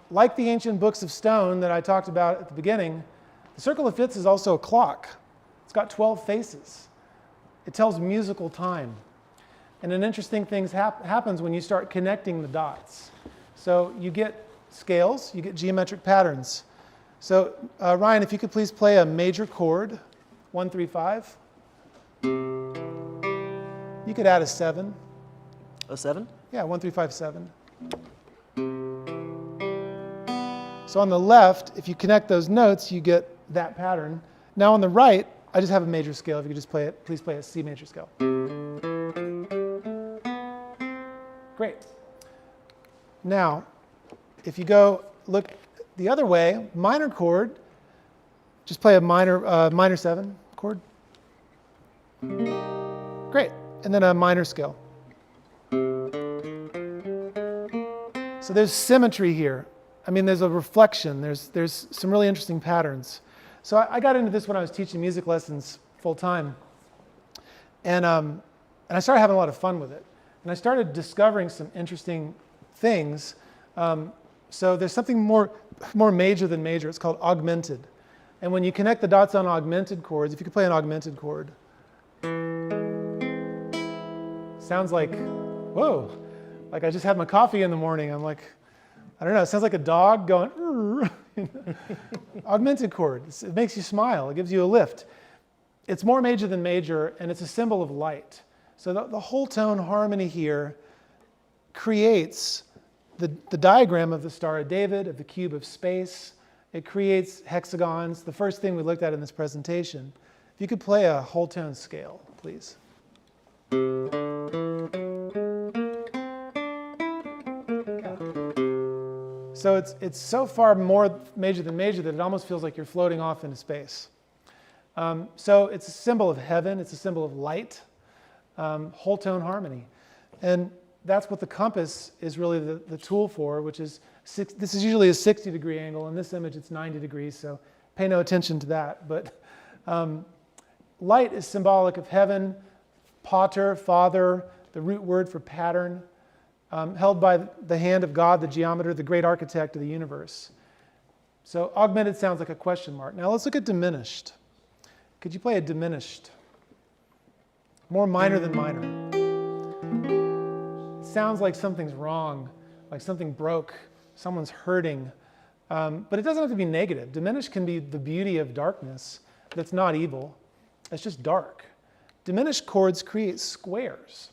Like the ancient books of stone that I talked about at the beginning, the circle of fifths is also a clock. It's got 12 faces. It tells musical time. And an interesting thing happens when you start connecting the dots. So you get scales, you get geometric patterns. So Ryan, if you could please play a major chord, 1, 3, 5. You could add a 7. A 7? Yeah, 1, 3, 5, 7. So on the left, if you connect those notes, you get that pattern. Now on the right, I just have a major scale. If you could just play it, please play a C major scale. Great. Now, if you go look the other way, minor chord, just play a minor 7 chord. Great. And then a minor scale. So there's symmetry here. I mean, there's a reflection. There's some really interesting patterns. So I got into this when I was teaching music lessons full time. And I started having a lot of fun with it. And I started discovering some interesting things. So there's something more major than major. It's called augmented. And when you connect the dots on augmented chords, if you could play an augmented chord, sounds like, whoa, like I just had my coffee in the morning. I'm like, I don't know, it sounds like a dog going, augmented chord. It makes you smile. It gives you a lift. It's more major than major, and it's a symbol of light. So the whole tone harmony here creates the diagram of the Star of David, of the cube of space. It creates hexagons, the first thing we looked at in this presentation. If you could play a whole tone scale, please. So it's so far more major than major that it almost feels like you're floating off into space. So it's a symbol of heaven. It's a symbol of light, whole tone harmony. And that's what the compass is really the tool for, which is, this is usually a 60-degree angle. In this image, it's 90 degrees, so pay no attention to that. But light is symbolic of heaven, pater, father, the root word for pattern, held by the hand of God, the geometer, the great architect of the universe. So augmented sounds like a question mark. Now let's look at diminished. Could you play a diminished? More minor than minor. It sounds like something's wrong, like something broke, someone's hurting. But it doesn't have to be negative. Diminished can be the beauty of darkness that's not evil. It's just dark. Diminished chords create squares.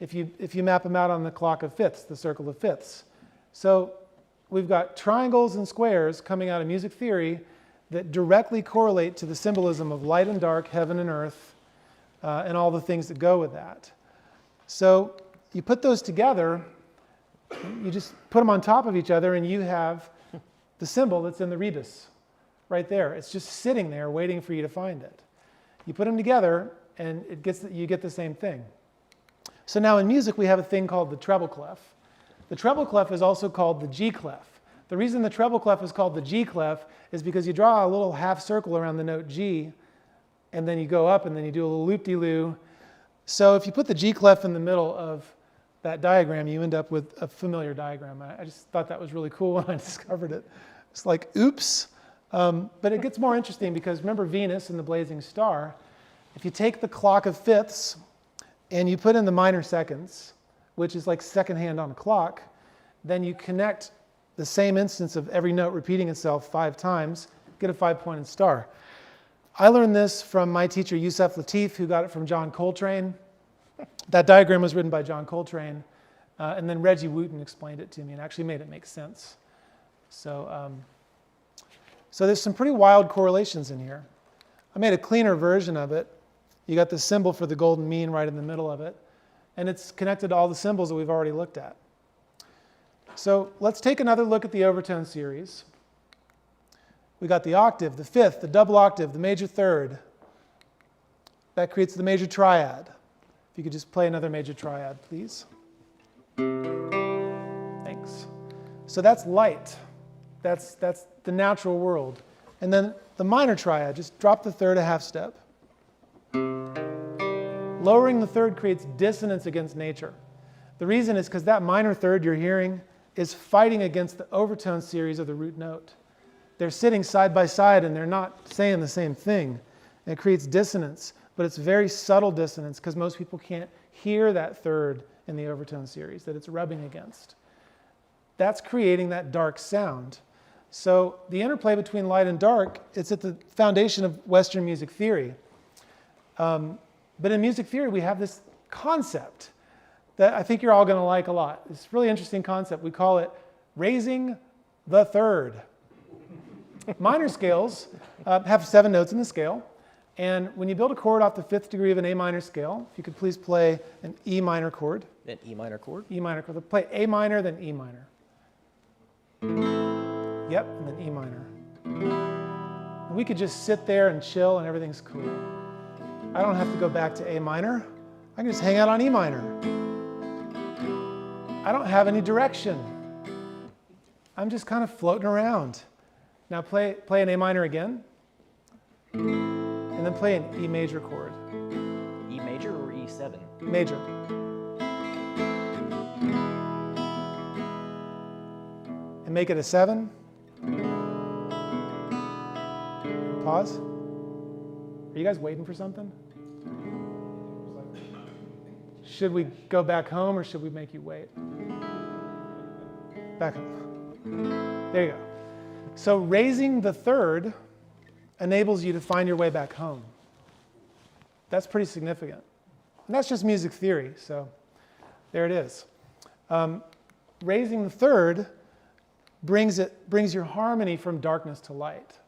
If you map them out on the clock of fifths, the circle of fifths. So we've got triangles and squares coming out of music theory that directly correlate to the symbolism of light and dark, heaven and earth, and all the things that go with that. So you put those together, you just put them on top of each other, and you have the symbol that's in the rebus right there. It's just sitting there waiting for you to find it. You put them together, and you get the same thing. So now in music, we have a thing called the treble clef. The treble clef is also called the G clef. The reason the treble clef is called the G clef is because you draw a little half circle around the note G, and then you go up, and then you do a little loop-de-loo. So if you put the G clef in the middle of that diagram, you end up with a familiar diagram. I just thought that was really cool when I discovered it. It's like, oops. But it gets more interesting because remember Venus and the blazing star. If you take the clock of fifths and you put in the minor seconds, which is like second hand on a clock, then you connect the same instance of every note repeating itself 5 times, get a 5-pointed star. I learned this from my teacher, Yusef Latif, who got it from John Coltrane. That diagram was written by John Coltrane, and then Reggie Wooten explained it to me and actually made it make sense. So there's some pretty wild correlations in here. I made a cleaner version of it. You got the symbol for the golden mean right in the middle of it, and it's connected to all the symbols that we've already looked at. So let's take another look at the overtone series. We got the octave, the fifth, the double octave, the major third. That creates the major triad. If you could just play another major triad, please. Thanks. So that's light. That's the natural world. And then the minor triad, just drop the third a half step. Lowering the third creates dissonance against nature. The reason is because that minor third you're hearing is fighting against the overtone series of the root note. They're sitting side by side and they're not saying the same thing. And it creates dissonance, but it's very subtle dissonance because most people can't hear that third in the overtone series that it's rubbing against. That's creating that dark sound. So the interplay between light and dark, it's at the foundation of Western music theory. But in music theory, we have this concept that I think you're all going to like a lot. It's a really interesting concept. We call it raising the third. Minor scales have 7 notes in the scale. And when you build a chord off the 5th degree of an A minor scale, if you could please play an E minor chord. An E minor chord? E minor chord. Play A minor, then E minor. Yep, and then E minor. And we could just sit there and chill and everything's cool. I don't have to go back to A minor. I can just hang out on E minor. I don't have any direction. I'm just kind of floating around. Now play an A minor again. And then play an E major chord. E major or E7? Major. And make it a 7. Pause. Are you guys waiting for something? Should we go back home or should we make you wait? Back home. There you go. So raising the third enables you to find your way back home. That's pretty significant. And that's just music theory, so there it is. Raising the third brings your harmony from darkness to light.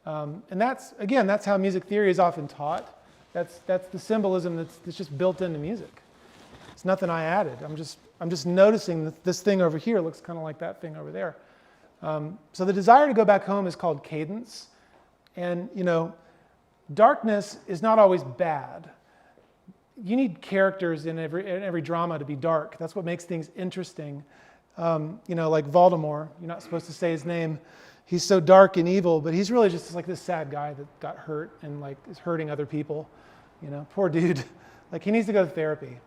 And that's how music theory is often taught. That's the symbolism that's just built into music. It's nothing I added. I'm just noticing that this thing over here looks kind of like that thing over there. So the desire to go back home is called cadence. And, darkness is not always bad. You need characters in every drama to be dark. That's what makes things interesting. Like Voldemort. You're not supposed to say his name. He's so dark and evil, but he's really just like this sad guy that got hurt and like is hurting other people. Poor dude. Like he needs to go to therapy.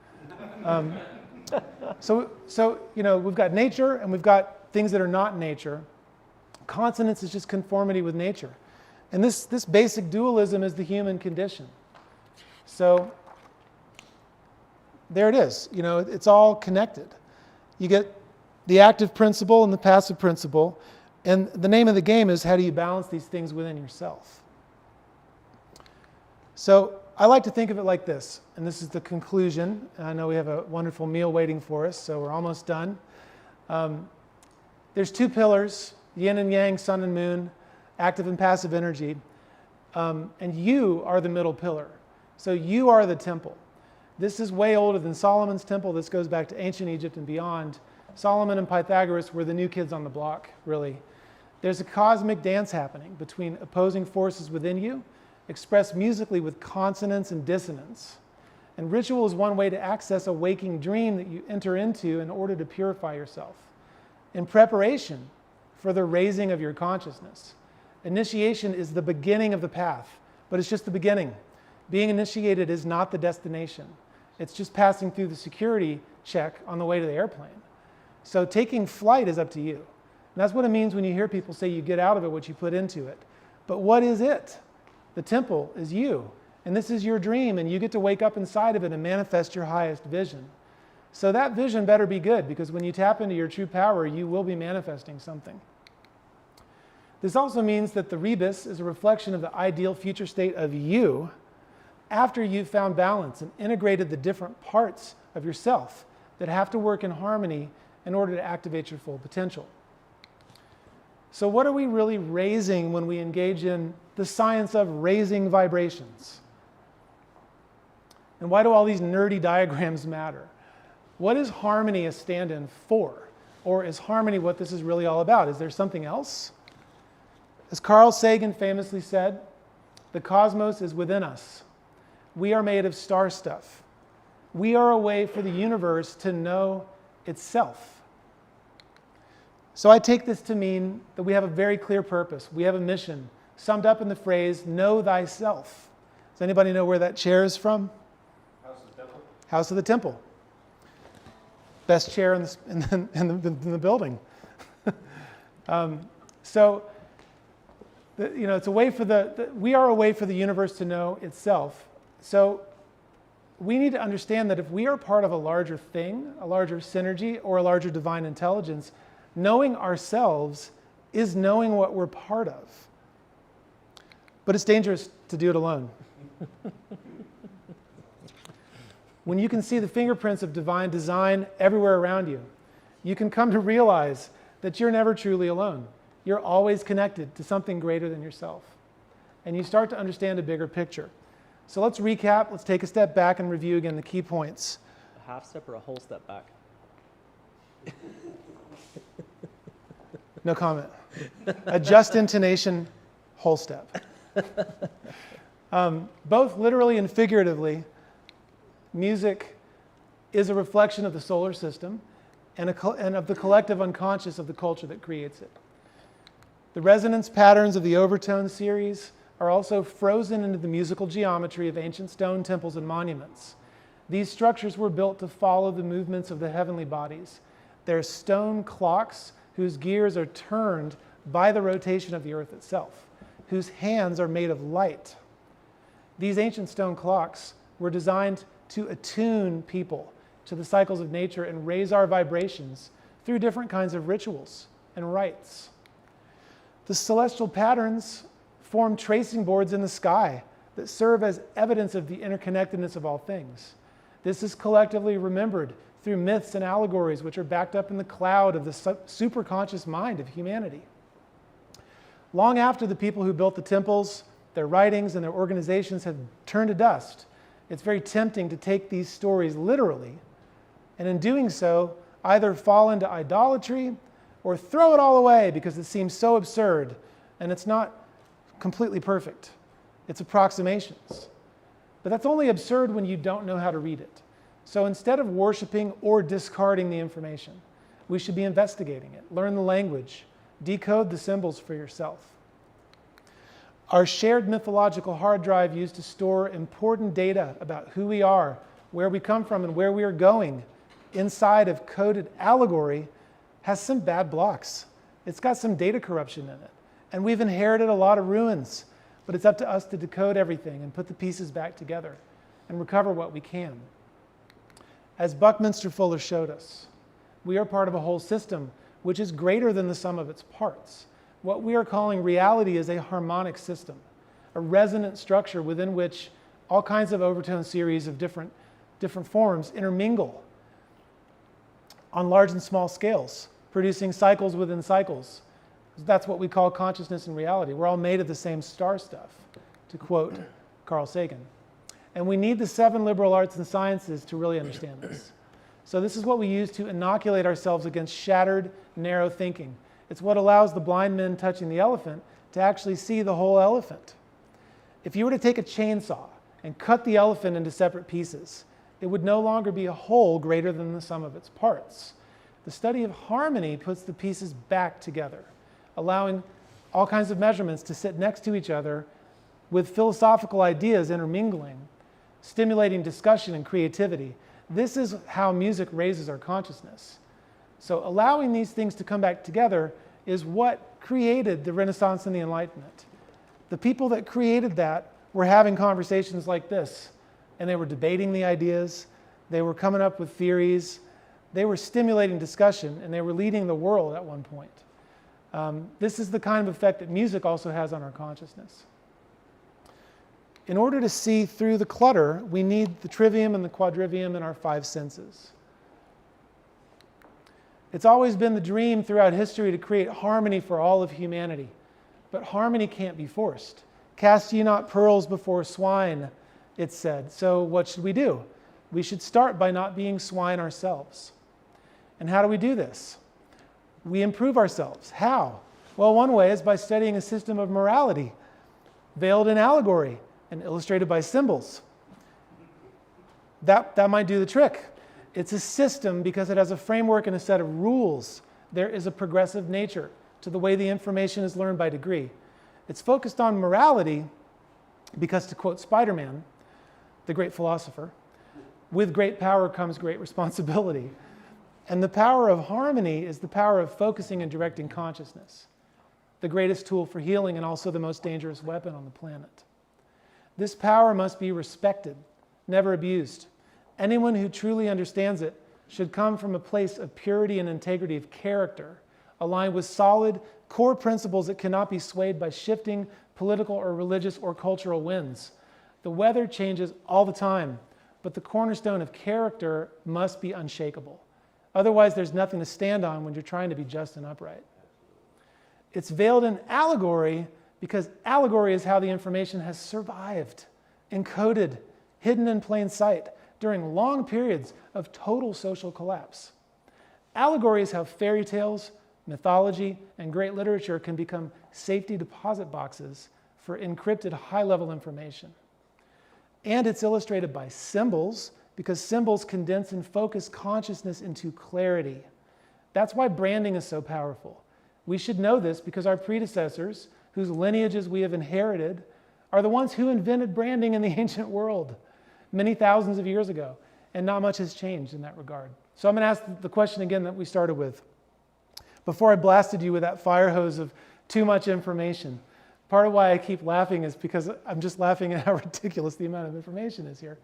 So we've got nature and we've got things that are not nature. Consonance is just conformity with nature. And this basic dualism is the human condition. So there it is. It's all connected. You get the active principle and the passive principle. And the name of the game is how do you balance these things within yourself? So I like to think of it like this. And this is the conclusion. I know we have a wonderful meal waiting for us, so we're almost done. There's 2 pillars, yin and yang, sun and moon. active and passive energy, and you are the middle pillar. So you are the temple. This is way older than Solomon's temple. This goes back to ancient Egypt and beyond. Solomon and Pythagoras were the new kids on the block, really. There's a cosmic dance happening between opposing forces within you, expressed musically with consonance and dissonance. And ritual is one way to access a waking dream that you enter into in order to purify yourself, in preparation for the raising of your consciousness. Initiation is the beginning of the path, but it's just the beginning. Being initiated is not the destination. It's just passing through the security check on the way to the airplane. So taking flight is up to you. And that's what it means when you hear people say you get out of it what you put into it. But what is it? The temple is you. And this is your dream, and you get to wake up inside of it and manifest your highest vision. So that vision better be good, because when you tap into your true power, you will be manifesting something. This also means that the rebus is a reflection of the ideal future state of you after you've found balance and integrated the different parts of yourself that have to work in harmony in order to activate your full potential. So what are we really raising when we engage in the science of raising vibrations? And why do all these nerdy diagrams matter? What is harmony a stand-in for? Or is harmony what this is really all about? Is there something else? As Carl Sagan famously said, the cosmos is within us. We are made of star stuff. We are a way for the universe to know itself. So I take this to mean that we have a very clear purpose. We have a mission, summed up in the phrase, know thyself. Does anybody know where that chair is from? House of the Temple. House of the Temple. Best chair in the building. It's a way for we are a way for the universe to know itself. So we need to understand that if we are part of a larger thing, a larger synergy, or a larger divine intelligence, knowing ourselves is knowing what we're part of. But it's dangerous to do it alone. When you can see the fingerprints of divine design everywhere around you, you can come to realize that you're never truly alone. You're always connected to something greater than yourself. And you start to understand a bigger picture. So let's recap. Let's take a step back and review again the key points. A half step or a whole step back? No comment. Adjust intonation, whole step. Both literally and figuratively, music is a reflection of the solar system and of the collective unconscious of the culture that creates it. The resonance patterns of the overtone series are also frozen into the musical geometry of ancient stone temples and monuments. These structures were built to follow the movements of the heavenly bodies. They're stone clocks whose gears are turned by the rotation of the earth itself, whose hands are made of light. These ancient stone clocks were designed to attune people to the cycles of nature and raise our vibrations through different kinds of rituals and rites. The celestial patterns form tracing boards in the sky that serve as evidence of the interconnectedness of all things. This is collectively remembered through myths and allegories which are backed up in the cloud of the superconscious mind of humanity. Long after the people who built the temples, their writings, and their organizations have turned to dust, it's very tempting to take these stories literally, and in doing so, either fall into idolatry or throw it all away because it seems so absurd and it's not completely perfect. It's approximations. But that's only absurd when you don't know how to read it. So instead of worshiping or discarding the information, we should be investigating it. Learn the language. Decode the symbols for yourself. Our shared mythological hard drive used to store important data about who we are, where we come from, and where we are going inside of coded allegory has some bad blocks. It's got some data corruption in it. And we've inherited a lot of ruins, but it's up to us to decode everything and put the pieces back together and recover what we can. As Buckminster Fuller showed us, we are part of a whole system which is greater than the sum of its parts. What we are calling reality is a harmonic system, a resonant structure within which all kinds of overtone series of different forms intermingle on large and small scales, producing cycles within cycles, That's what we call consciousness and reality. We're all made of the same star stuff, to quote Carl Sagan. And we need the 7 liberal arts and sciences to really understand this. So this is what we use to inoculate ourselves against shattered, narrow thinking. It's what allows the blind men touching the elephant to actually see the whole elephant. If you were to take a chainsaw and cut the elephant into separate pieces, it would no longer be a whole greater than the sum of its parts. The study of harmony puts the pieces back together, allowing all kinds of measurements to sit next to each other with philosophical ideas intermingling, stimulating discussion and creativity. This is how music raises our consciousness. So allowing these things to come back together is what created the Renaissance and the Enlightenment. The people that created that were having conversations like this, and they were debating the ideas, they were coming up with theories, they were stimulating discussion, and they were leading the world at one point. This is the kind of effect that music also has on our consciousness. In order to see through the clutter, we need the trivium and the quadrivium in our 5 senses. It's always been the dream throughout history to create harmony for all of humanity. But harmony can't be forced. Cast ye not pearls before swine, it said. So what should we do? We should start by not being swine ourselves. And how do we do this? We improve ourselves. How? Well, one way is by studying a system of morality, veiled in allegory and illustrated by symbols. That might do the trick. It's a system because it has a framework and a set of rules. There is a progressive nature to the way the information is learned by degree. It's focused on morality because, to quote Spider-Man, the great philosopher, with great power comes great responsibility. And the power of harmony is the power of focusing and directing consciousness, the greatest tool for healing and also the most dangerous weapon on the planet. This power must be respected, never abused. Anyone who truly understands it should come from a place of purity and integrity of character, aligned with solid core principles that cannot be swayed by shifting political or religious or cultural winds. The weather changes all the time, but the cornerstone of character must be unshakable. Otherwise, there's nothing to stand on when you're trying to be just and upright. It's veiled in allegory because allegory is how the information has survived, encoded, hidden in plain sight during long periods of total social collapse. Allegory is how fairy tales, mythology, and great literature can become safety deposit boxes for encrypted high-level information. And it's illustrated by symbols because symbols condense and focus consciousness into clarity. That's why branding is so powerful. We should know this because our predecessors, whose lineages we have inherited, are the ones who invented branding in the ancient world many thousands of years ago, and not much has changed in that regard. So I'm going to ask the question again that we started with. Before I blasted you with that fire hose of too much information, part of why I keep laughing is because I'm just laughing at how ridiculous the amount of information is here.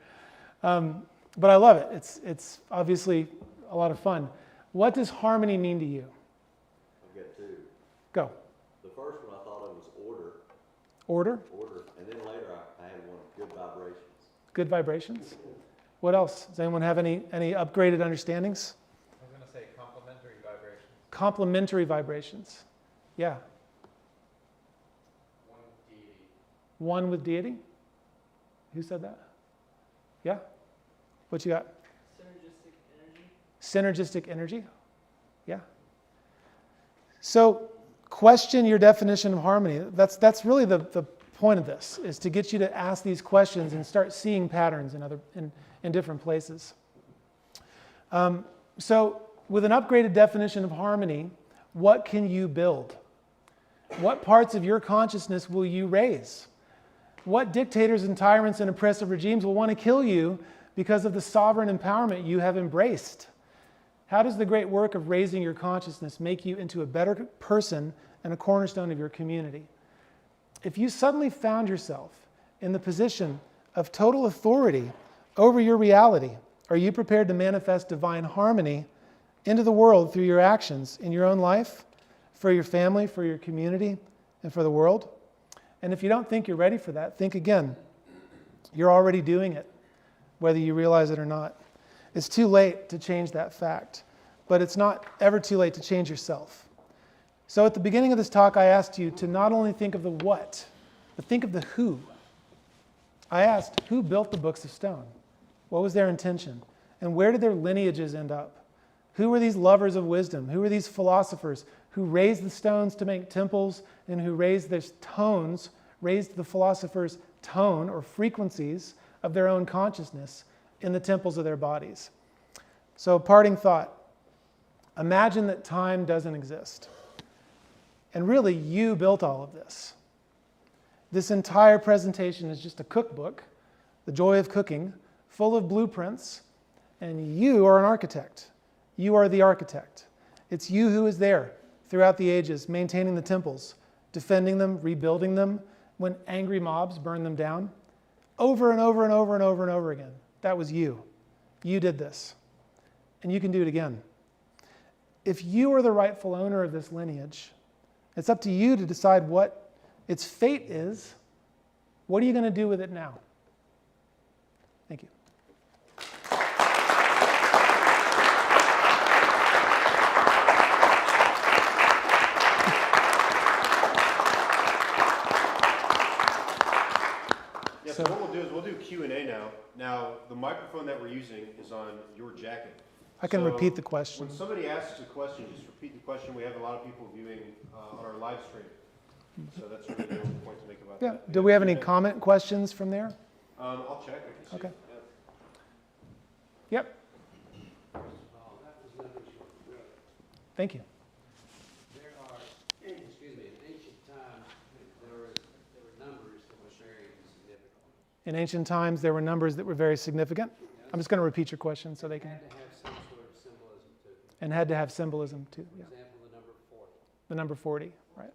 But I love it. It's obviously a lot of fun. What does harmony mean to you? I've got 2. Go. The first one I thought of was order. Order? Order. And then later I had one, good vibrations. Good vibrations? What else? Does anyone have any upgraded understandings? I was going to say complementary vibrations. Complementary vibrations. Yeah. One with deity. One with deity? Who said that? Yeah? What you got? Synergistic energy? Yeah. So question your definition of harmony. That's really the point of this, is to get you to ask these questions and start seeing patterns in different places. So with an upgraded definition of harmony, what can you build? What parts of your consciousness will you raise? What dictators and tyrants and oppressive regimes will want to kill you because of the sovereign empowerment you have embraced? How does the great work of raising your consciousness make you into a better person and a cornerstone of your community? If you suddenly found yourself in the position of total authority over your reality, are you prepared to manifest divine harmony into the world through your actions in your own life, for your family, for your community, and for the world? And if you don't think you're ready for that, think again. You're already doing it, whether you realize it or not. It's too late to change that fact, but it's not ever too late to change yourself. So at the beginning of this talk, I asked you to not only think of the what, but think of the who. I asked, who built the books of stone? What was their intention? And where did their lineages end up? Who were these lovers of wisdom? Who were these philosophers who raised the stones to make temples and who raised their tones, raised the philosophers' tone or frequencies of their own consciousness in the temples of their bodies? So, parting thought. Imagine that time doesn't exist. And really, you built all of this. This entire presentation is just a cookbook, The Joy of Cooking, full of blueprints, and you are an architect. You are the architect. It's you who is there throughout the ages, maintaining the temples, defending them, rebuilding them, when angry mobs burned them down, over and over and over and over and over again. That was you. You did this. And you can do it again. If you are the rightful owner of this lineage, it's up to you to decide what its fate is. What are you going to do with it now? Thank you. Yeah, so what we'll do is we'll do Q&A now. Now, the microphone that we're using is on your jacket. I can So repeat the question. When somebody asks a question, just repeat the question. We have a lot of people viewing on our live stream. So that's really the only point to make about Yeah. that. Do we have any comment questions from there? I'll check. I can see. Okay. Yeah. Yep. Thank you. There are, excuse me, in ancient times, there were numbers that were very significant. In ancient times, there were numbers that were very significant. I'm just going to repeat your question so they can. Had to have some sort of symbolism to them. And had to have symbolism too. For Yeah. example, the number 40. The number 40, right?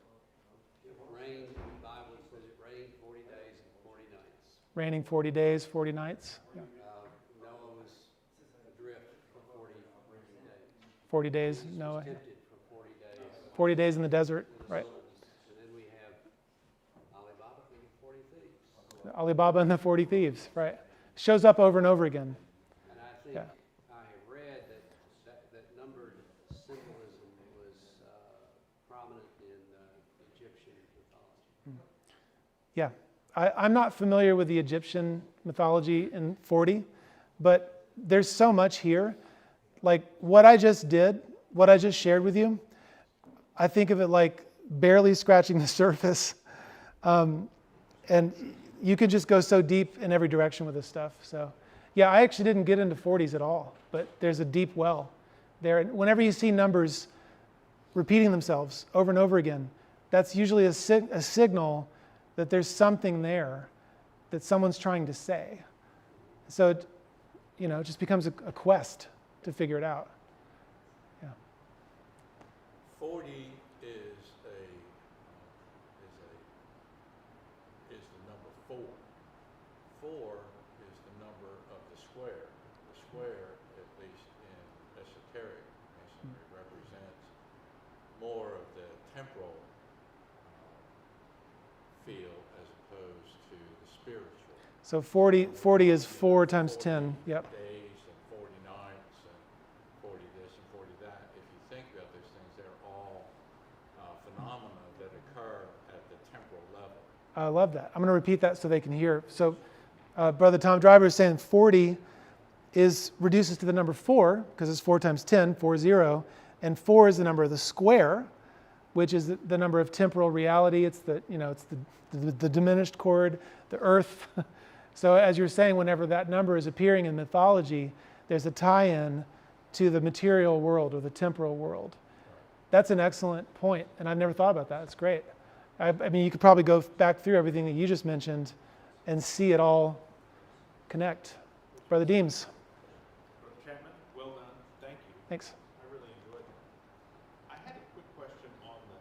It rained, the Bible says it rained 40 days and 40 nights. Raining 40 days, 40 nights. Yeah. Noah was adrift for 40 days. 40 days, Jesus Noah. was tempted for 40 days 40 days in the desert, in the right? wilderness. And then we have Alibaba and the 40 thieves. Alibaba and the 40 thieves, right? Shows up over and over again. And I think Yeah. I have read that numbered symbolism was prominent in Egyptian mythology. Yeah. I'm not familiar with the Egyptian mythology in 40, but there's so much here. Like what I just did, what I just shared with you, I think of it like barely scratching the surface. And you can just go so deep in every direction with this stuff. So yeah, I actually didn't get into 40s at all, but there's a deep well there. And whenever you see numbers repeating themselves over and over again, that's usually a signal that there's something there that someone's trying to say. So it just becomes a quest to figure it out. Yeah. 40 is the number 4. 4 is the number of the square. The square, at least in esoteric masonry, represents more of the temporal field as opposed to the spiritual. So 40 is 4 times 10. Yep. Days and 40 nights and 40 this and 40 that. If you think about those things, they're all phenomena that occur at the temporal level. I love that. I'm going to repeat that so they can hear. So Brother Tom Driver is saying 40 reduces to the number 4, because it's 4 times 10, 40, and 4 is the number of the square, which is the number of temporal reality. It's the diminished chord, the earth. So as you're saying, whenever that number is appearing in mythology, there's a tie-in to the material world or the temporal world. That's an excellent point, and I've never thought about that. It's great. I mean, you could probably go back through everything that you just mentioned and see it all connect. Brother Deems. Brother Chapman, well done. Thank you. Thanks. I really enjoyed that. I had a quick question on the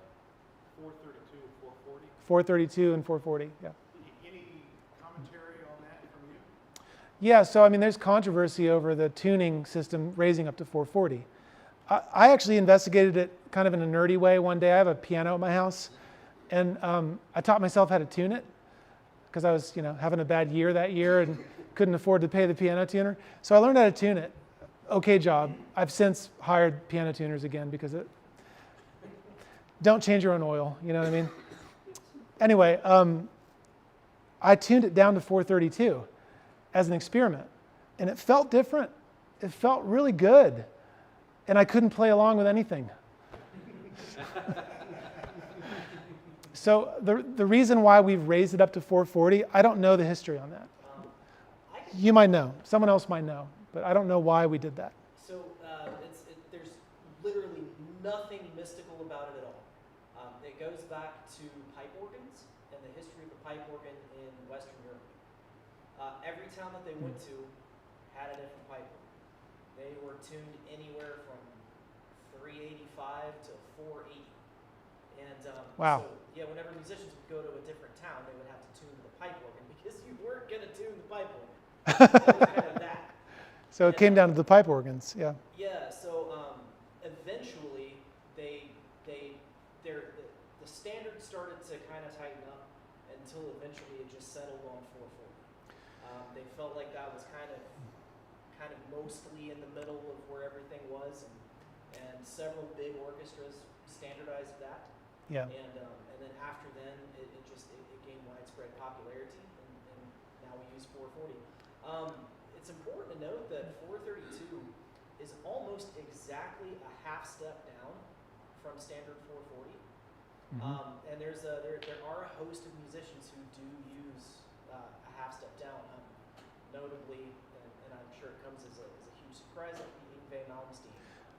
432 and 440. 432 and 440, yeah. Any commentary on that from you? Yeah, so I mean, there's controversy over the tuning system raising up to 440. I actually investigated it kind of in a nerdy way one day. I have a piano at my house, and I taught myself how to tune it because I was, having a bad year that year and couldn't afford to pay the piano tuner. So I learned how to tune it. Okay job. I've since hired piano tuners again because don't change your own oil, you know what I mean? Anyway, I tuned it down to 432 as an experiment, and it felt different. It felt really good, and I couldn't play along with anything. So the reason why we've raised it up to 440, I don't know the history on that. You might know. Someone else might know, but I don't know why we did that. So there's literally nothing mystical about it at all. It goes back to pipe organs and the history of the pipe organ in Western Europe. Every town that they went to had a different pipe organ. They were tuned anywhere from 385 to 480. And Wow. so, yeah, whenever musicians would go to a different town, they would have to tune to the pipe organ because you weren't going to tune the pipe organ. It was kind of that. So it came down to the pipe organs, yeah. Yeah, so eventually the standard started to kind of tighten up until eventually it just settled on 440. They felt like that was kind of mostly in the middle of where everything was, and several big orchestras standardized that. Yeah. And then after then, it gained widespread popularity, and now we use 440. It's important to note that 432 is almost exactly a half step down from standard 440. And there are a host of musicians who do use a half step down. Notably, and I'm sure it comes as a huge surprise, like Yngwie Malmsteen.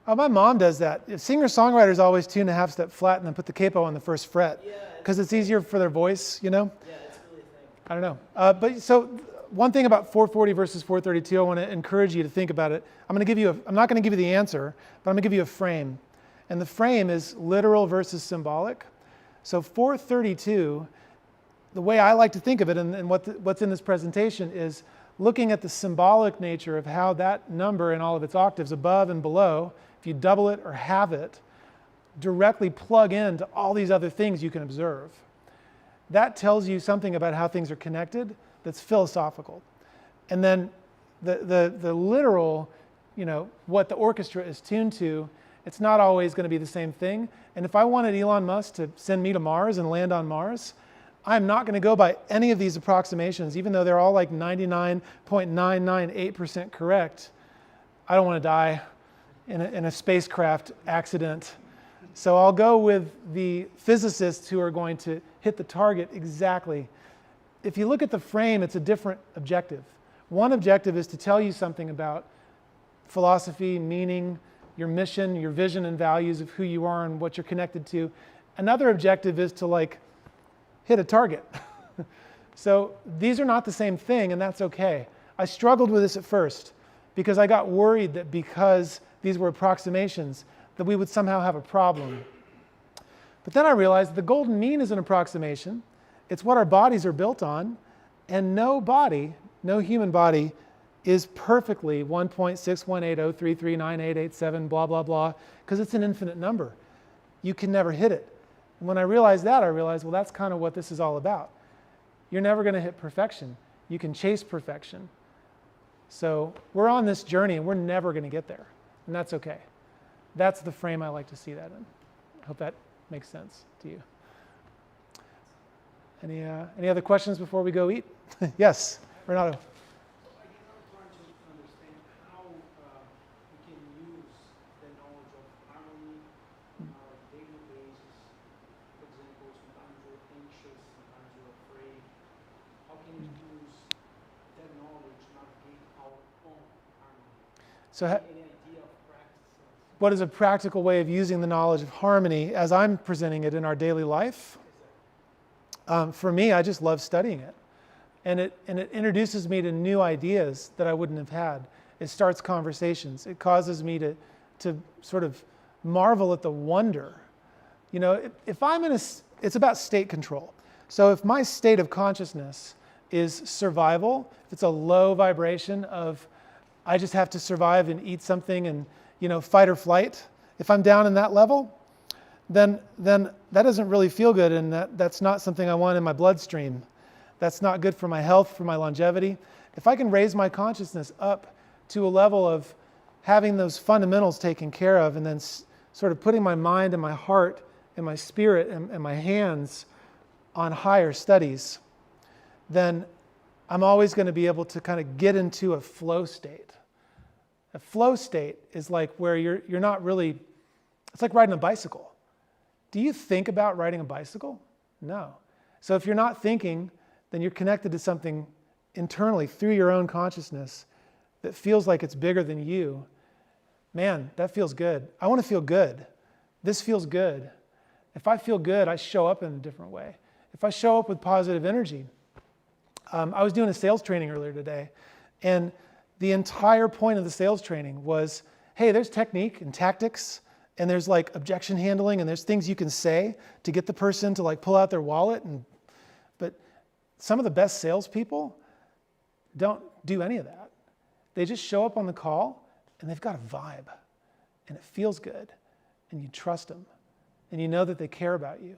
Oh, my mom does that. Singer-songwriters always tune a half step flat and then put the capo on the first fret because it's easier for their voice, you know? Yeah, it's really a thing. I don't know. But so one thing about 440 versus 432, I want to encourage you to think about it. I'm not going to give you the answer, but I'm going to give you a frame. And the frame is literal versus symbolic. So 432, the way I like to think of it, and what's in this presentation, is looking at the symbolic nature of how that number in all of its octaves, above and below, if you double it or halve it, directly plug into all these other things you can observe. That tells you something about how things are connected that's philosophical. And then the literal, what the orchestra is tuned to, it's not always going to be the same thing. And if I wanted Elon Musk to send me to Mars and land on Mars, I'm not going to go by any of these approximations, even though they're all like 99.998% correct. I don't want to die in a spacecraft accident. So I'll go with the physicists who are going to hit the target exactly. If you look at the frame, it's a different objective. One objective is to tell you something about philosophy, meaning, your mission, your vision and values of who you are and what you're connected to. Another objective is to hit a target. So these are not the same thing, and that's okay. I struggled with this at first because I got worried that because these were approximations, that we would somehow have a problem. But then I realized the golden mean is an approximation. It's what our bodies are built on, and no human body is perfectly 1.61803398887 blah, blah, blah, because it's an infinite number. You can never hit it. And when I realized that, I realized, well, that's kind of what this is all about. You're never going to hit perfection. You can chase perfection. So we're on this journey, and we're never going to get there. And that's okay. That's the frame I like to see that in. I hope that makes sense to you. Any other questions before we go eat? Yes, Renato. I guess I'm trying to understand how we can use the knowledge of harmony on a daily basis. For example, sometimes you're anxious, sometimes you're afraid. How can you use that knowledge to navigate our own harmony? So Any idea of practices? what is a practical way of using the knowledge of harmony as I'm presenting it in our daily life? For me, I just love studying it. And it introduces me to new ideas that I wouldn't have had. It starts conversations. It causes me to sort of marvel at the wonder. If I'm it's about state control. So if my state of consciousness is survival, if it's a low vibration of I just have to survive and eat something and fight or flight, if I'm down in that level, then that doesn't really feel good, and that's not something I want in my bloodstream. That's not good for my health, for my longevity. If I can raise my consciousness up to a level of having those fundamentals taken care of and then sort of putting my mind and my heart and my spirit and my hands on higher studies, then I'm always going to be able to kind of get into a flow state. A flow state is like where you're not really, it's like riding a bicycle. Do you think about riding a bicycle? No. So if you're not thinking, then you're connected to something internally through your own consciousness that feels like it's bigger than you. Man, that feels good. I want to feel good. This feels good. If I feel good, I show up in a different way. If I show up with positive energy. I was doing a sales training earlier today, and the entire point of the sales training was, hey, there's technique and tactics, and there's like objection handling, and there's things you can say to get the person to like pull out their wallet. But some of the best salespeople don't do any of that. They just show up on the call, and they've got a vibe, and it feels good, and you trust them, and you know that they care about you.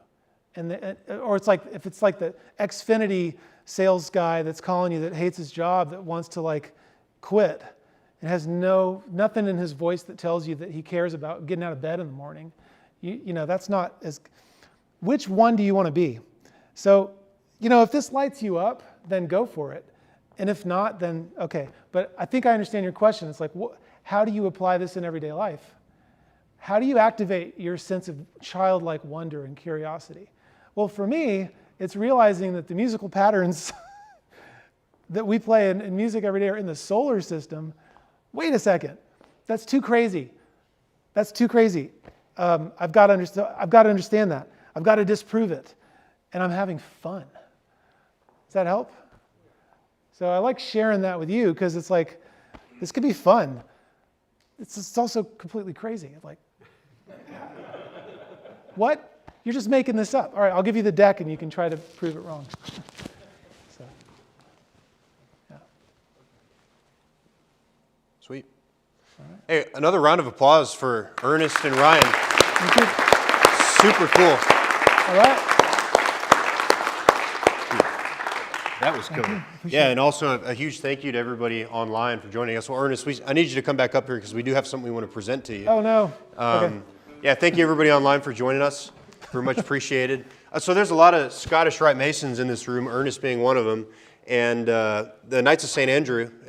Or it's like, if it's like the Xfinity sales guy that's calling you that hates his job, that wants to like quit and has nothing in his voice that tells you that he cares about getting out of bed in the morning. You know, that's not as, which one do you want to be? So, you know, if this lights you up, then go for it. And if not, then okay. But I think I understand your question. It's like, how do you apply this in everyday life? How do you activate your sense of childlike wonder and curiosity? Well, for me, it's realizing that the musical patterns that we play in music every day are in the solar system. Wait a second, that's too crazy. That's too crazy. I've got to understand that. I've got to disprove it. And I'm having fun. Does that help? So I like sharing that with you because it's like, this could be fun. It's also completely crazy. Like, what? You're just making this up. All right, I'll give you the deck and you can try to prove it wrong. So, yeah. Sweet. Hey, another round of applause for Ernest and Ryan. Thank you. Super cool. All right. That was cool. Yeah, and also a huge thank you to everybody online for joining us. Well, Ernest, I need you to come back up here because we do have something we want to present to you. Oh, no. Okay. Yeah, thank you everybody online for joining us. We're much appreciated. So there's a lot of Scottish Rite Masons in this room, Ernest being one of them, and the Knights of St. Andrew